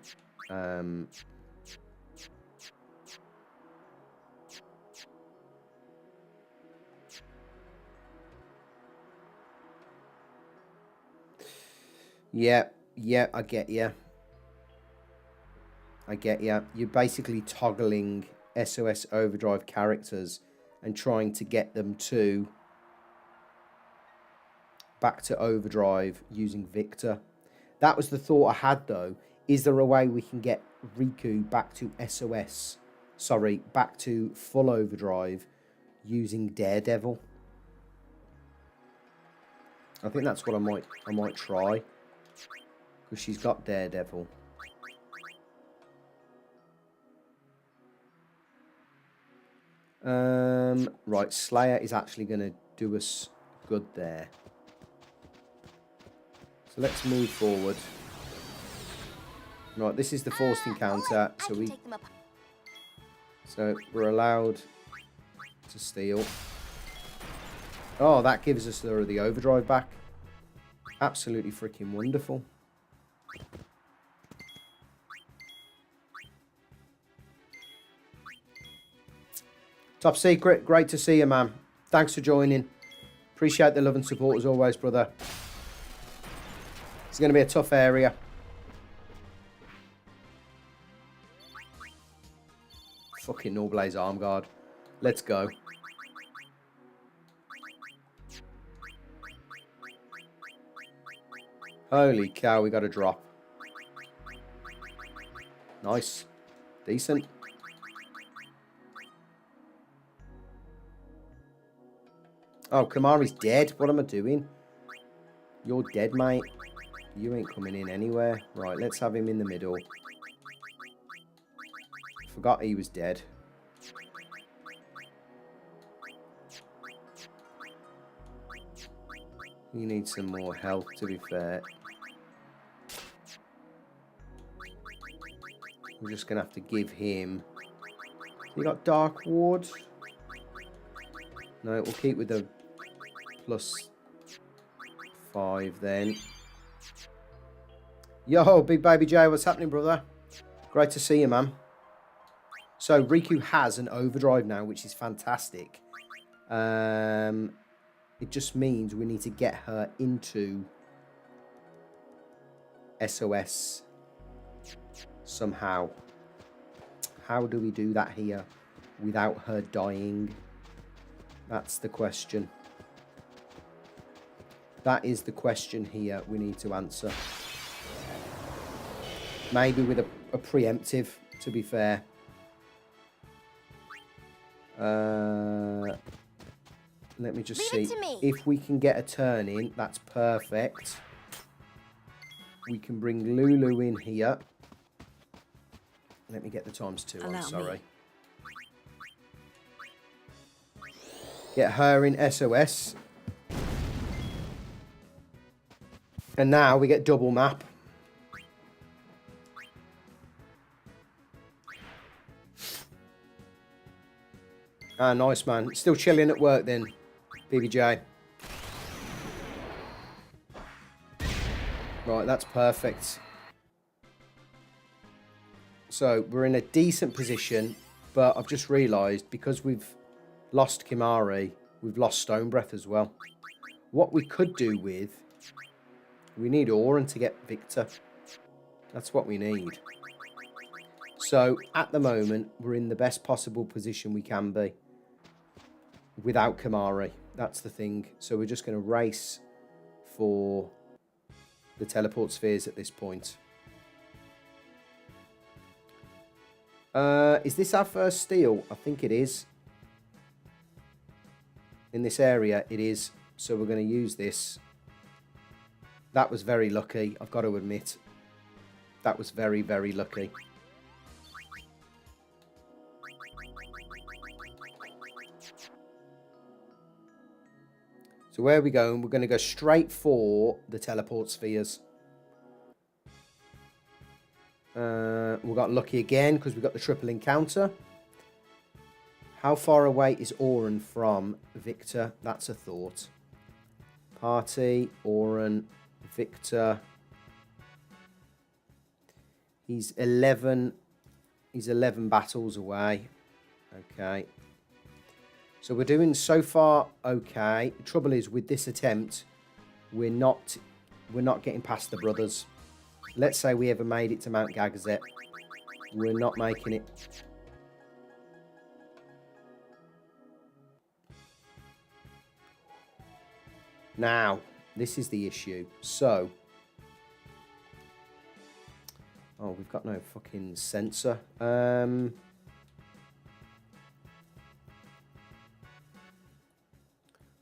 A: Yeah, I get you. I get you. You're basically toggling SOS Overdrive characters and trying to get them to back to Overdrive using Victor. That was the thought I had though. Is there a way we can get Riku back to SOS? Sorry, back to full Overdrive using Daredevil? I think that's what I might try. Because she's got Daredevil. Right, Slayer is actually going to do us good there. So let's move forward. Right, this is the forced encounter. So we're allowed to steal. Oh, that gives us the overdrive back. Absolutely freaking wonderful. Top Secret, great to see you, man. Thanks for joining. Appreciate the love and support as always, brother. It's going to be a tough area. Fucking Norblaze Arm Guard. Let's go. Holy cow, we got a drop. Nice. Decent. Oh, Kimarhi's dead. What am I doing? You're dead, mate. You ain't coming in anywhere. Right, let's have him in the middle. Forgot he was dead. You need some more health, to be fair. We're just going to have to give him... You got Dark Ward? No, we'll keep with the +5 then. Yo, Big Baby J, what's happening, brother? Great to see you, man. So, Riku has an overdrive now, which is fantastic. It just means we need to get her into SOS somehow. How do we do that here without her dying? That's the question. That is the question here we need to answer. Maybe with a preemptive, to be fair. Let me just see. If we can get a turn in, that's perfect. We can bring Lulu in here. Let me get the ×2 on, sorry. Get her in SOS. And now we get double map. Ah, nice, man. Still chilling at work then, BBJ. Right, that's perfect. So, we're in a decent position, but I've just realised, because we've lost Kimarhi, We've lost Stone Breath as well. What we could do with... We need Auron to get Victor. That's what we need. So, at the moment, we're in the best possible position we can be. Without Kimarhi. That's the thing. So, we're just going to race for the teleport spheres at this point. Is this our first steal? I think it is. In this area, it is. So, we're going to use this. That was very lucky, I've got to admit. That was very, very lucky. So where are we going? We're going to go straight for the teleport spheres. We got lucky again because we got the triple encounter. How far away is Auron from Victor? That's a thought. Party, Auron, Victor. He's 11 battles away. Okay. So we're doing so far okay. The trouble is with this attempt, we're not getting past the brothers. Let's say we ever made it to Mount Gagazet. We're not making it. Now, this is the issue. So, oh, we've got no fucking sensor.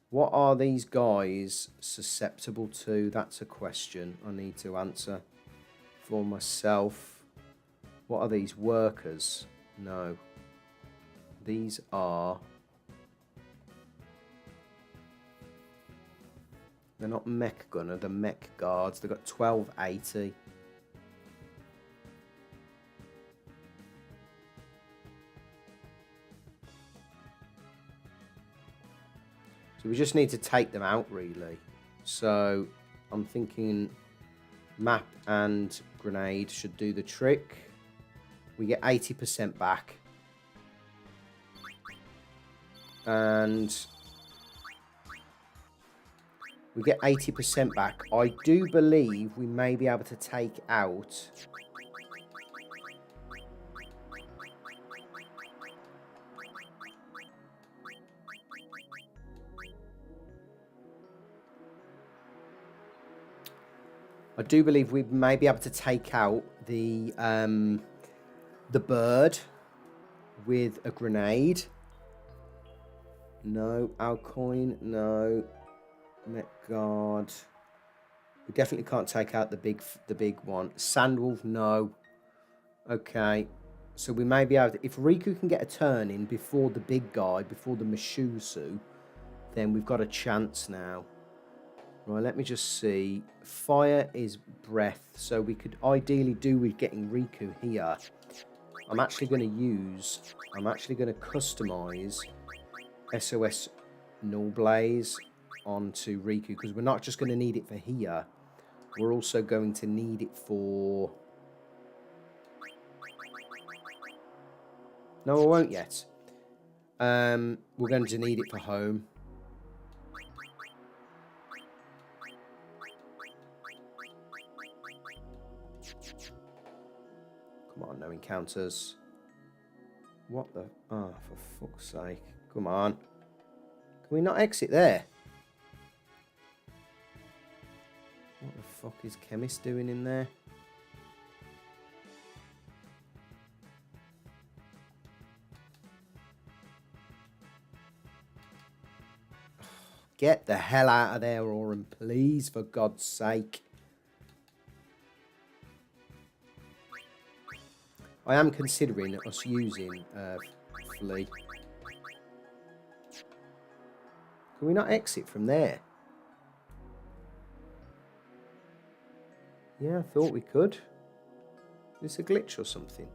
A: What are these guys susceptible to? That's a question I need to answer for myself. What are these workers? No. These are... They're not Mech Gunner, they're Mech Guards. They've got 1280. So we just need to take them out, really. So I'm thinking map and grenade should do the trick. We get 80% back. And we get 80% back. I do believe we may be able to take out... I do believe we may be able to take out the bird with a grenade. No. Alcoin, no. Met Guard. We definitely can't take out the big one. Sandwolf, no. Okay. So we may be able to... If Riku can get a turn in before the big guy, before the Mashusu, then we've got a chance now. Right, let me just see. Fire is breath, so we could ideally do with getting Riku here. I'm actually going to customize SOS Null Blaze onto Riku, because we're not just going to need it for here. We're also going to need it for... No, I won't yet. We're going to need it for home. Come on, no encounters. What the... Oh, for fuck's sake. Come on. Can we not exit there? What the fuck is Chemist doing in there? Get the hell out of there, Auron, please, for God's sake. I am considering us using Flea. Can we not exit from there? Yeah, I thought we could. Is this a glitch or something?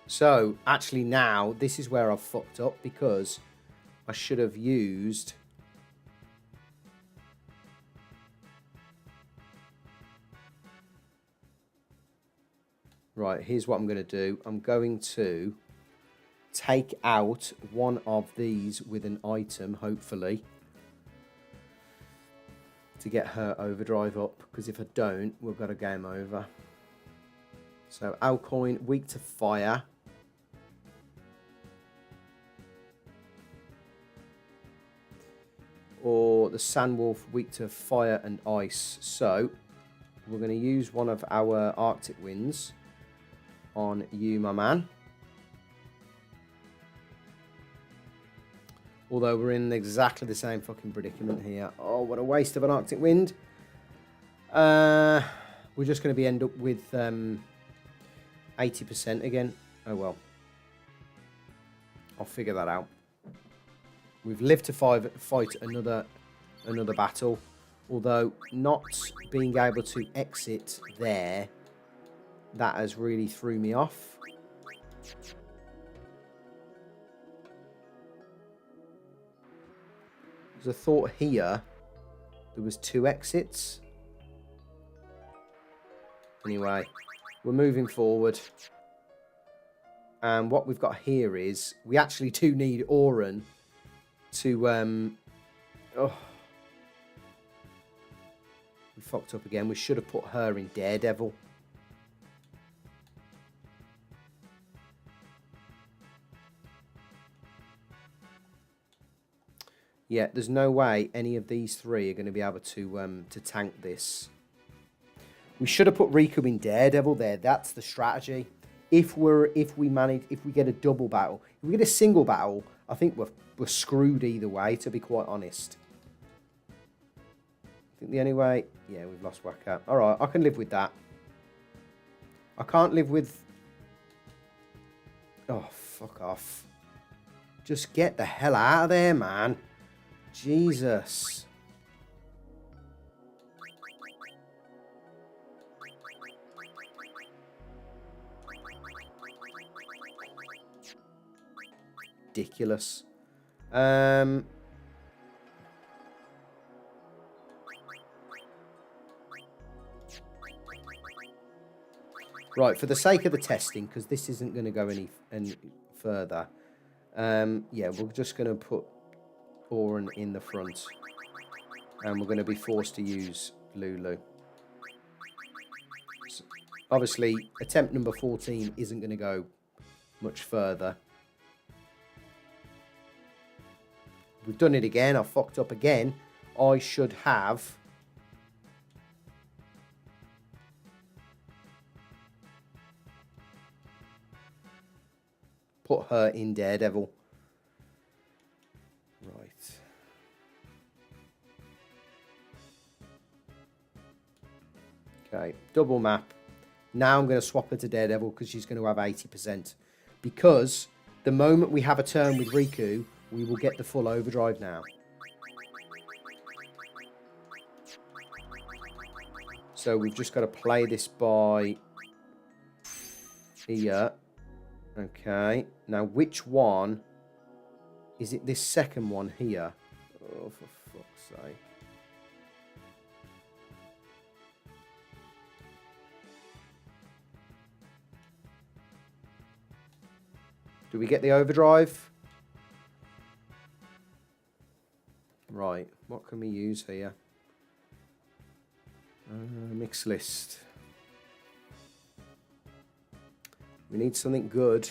A: So, actually now, this is where I've fucked up, because I should have used... Right, here's what I'm going to do. I'm going to take out one of these with an item, hopefully, to get her overdrive up, because if I don't, we've got a game over. So Alcoin, weak to fire. Or the Sandwolf, weak to fire and ice. So we're going to use one of our Arctic Winds on you, my man. Although we're in exactly the same fucking predicament here. Oh, what a waste of an Arctic Wind. We're just going to end up with 80% again. Oh, well. I'll figure that out. We've lived to fight another battle. Although not being able to exit there, that has really threw me off. There's a thought here there was 2 exits. Anyway, we're moving forward. And what we've got here is we actually do need Auron to oh, we fucked up again. We should have put her in Daredevil. Yeah, there's no way any of these 3 are going to be able to tank this. We should have put Riku in Daredevil there. That's the strategy. If we get a double battle, if we get a single battle, I think we're screwed either way, to be quite honest. I think the only way, yeah, we've lost Waka. All right, I can live with that. I can't live with. Oh, fuck off! Just get the hell out of there, man. Jesus. Ridiculous. Right, for the sake of the testing, because this isn't going to go any further, yeah, we're just going to put Auron in the front, and we're going to be forced to use Lulu. So, obviously, attempt number 14 isn't going to go much further. We've done it again. I fucked up again. I should have put her in Daredevil. Right. Okay, double map. Now I'm going to swap her to Daredevil because she's going to have 80%. Because the moment we have a turn with Riku, we will get the full overdrive now. So we've just got to play this by ear. Okay. Now, which one? Is it this second one here? Oh, for fuck's sake. Do we get the overdrive? Right. What can we use here? Mix list. We need something good.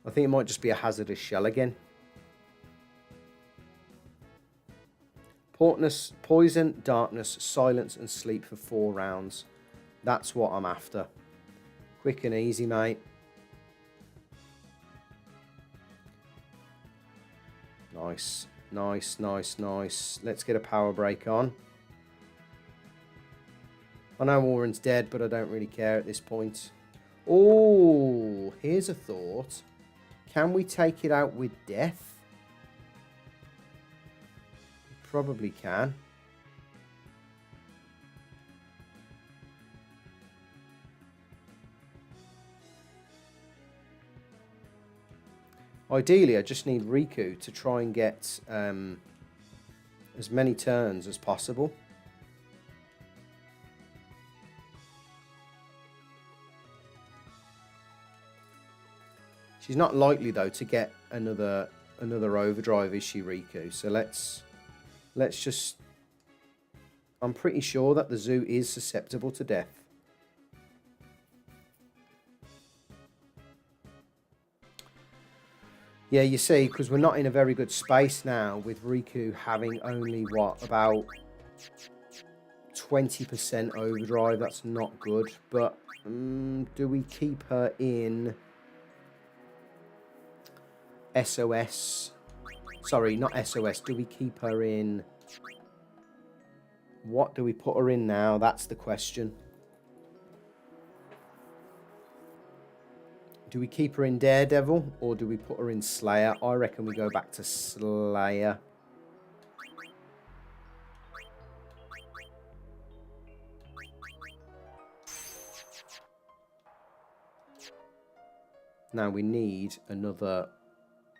A: I think it might just be a hazardous shell again. Poison, darkness, silence, and sleep for 4 rounds. That's what I'm after. Quick and easy, mate. Nice. Nice, nice, nice. Let's get a power break on. I know Warren's dead, but I don't really care at this point. Oh, here's a thought. Can we take it out with death? Probably can. Ideally, I just need Riku to try and get as many turns as possible. She's not likely, though, to get another overdrive, is she, Riku? So let's just... I'm pretty sure that the zoo is susceptible to death. Yeah, you see, because we're not in a very good space now with Riku having only, what, about 20% overdrive. That's not good. But do we keep her in SOS? Sorry, not SOS. Do we keep her in... What do we put her in now? That's the question. Do we keep her in Daredevil or do we put her in Slayer? I reckon we go back to Slayer. Now we need another...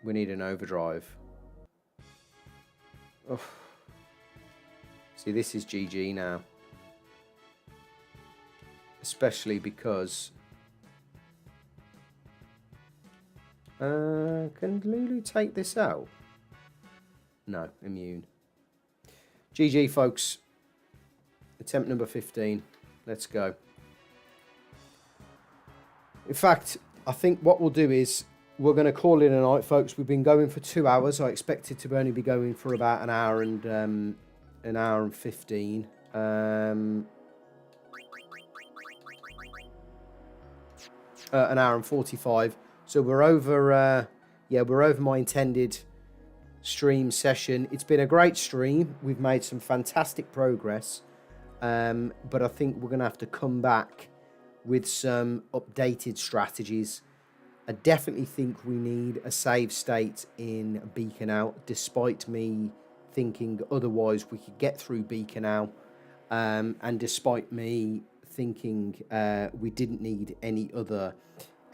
A: We need an overdrive. Oh. See, this is GG now. Especially because... can Lulu take this out? No, immune. GG, folks. Attempt number 15. Let's go. In fact, I think what we'll do is we're going to call it a night, folks. We've been going for 2 hours. I expected to only be going for about an hour and 15. An hour and 45. So we're over, we're over my intended stream session. It's been a great stream. We've made some fantastic progress. But I think we're going to have to come back with some updated strategies. I definitely think we need a save state in Bikanel, despite me thinking otherwise we could get through Bikanel. And despite me thinking we didn't need any other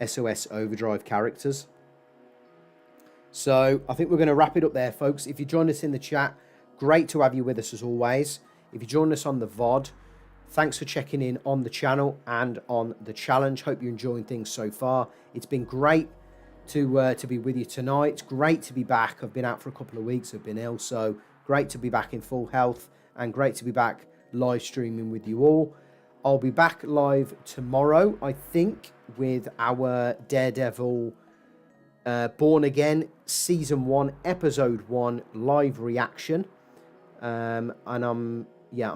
A: SOS Overdrive characters. So I think we're going to wrap it up there, folks. If you joined us in the chat, great to have you with us as always. If you joined us on the VOD, thanks for checking in on the channel and on the challenge. Hope you're enjoying things so far. It's been great to be with you tonight. It's great to be back. I've been out for a couple of weeks. I've been ill, so great to be back in full health and great to be back live streaming with you all. I'll be back live tomorrow, I think, with our Daredevil Born Again Season 1, Episode 1 live reaction. And I'm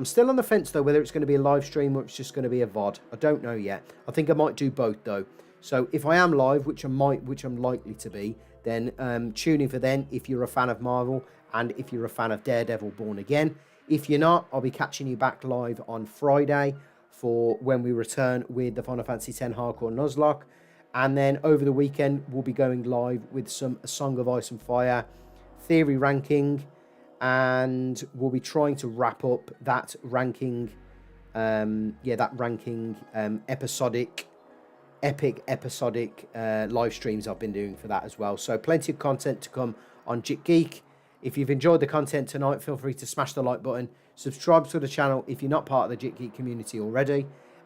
A: still on the fence, though, whether it's going to be a live stream or it's just going to be a VOD. I don't know yet. I think I might do both, though. So if I am live, which I'm likely to be, then tune in for then if you're a fan of Marvel and if you're a fan of Daredevil Born Again. If you're not, I'll be catching you back live on Friday for when we return with the Final Fantasy X Hardcore Nuzlocke. And then over the weekend, we'll be going live with some Song of Ice and Fire theory ranking. And we'll be trying to wrap up that ranking, epic episodic live streams I've been doing for that as well. So plenty of content to come on Jit Geek. If you've enjoyed the content tonight, feel free to smash the like button. Subscribe to the channel if you're not part of the Jit Geek community already.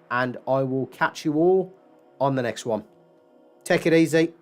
A: And I will catch you all on the next one. Take it easy.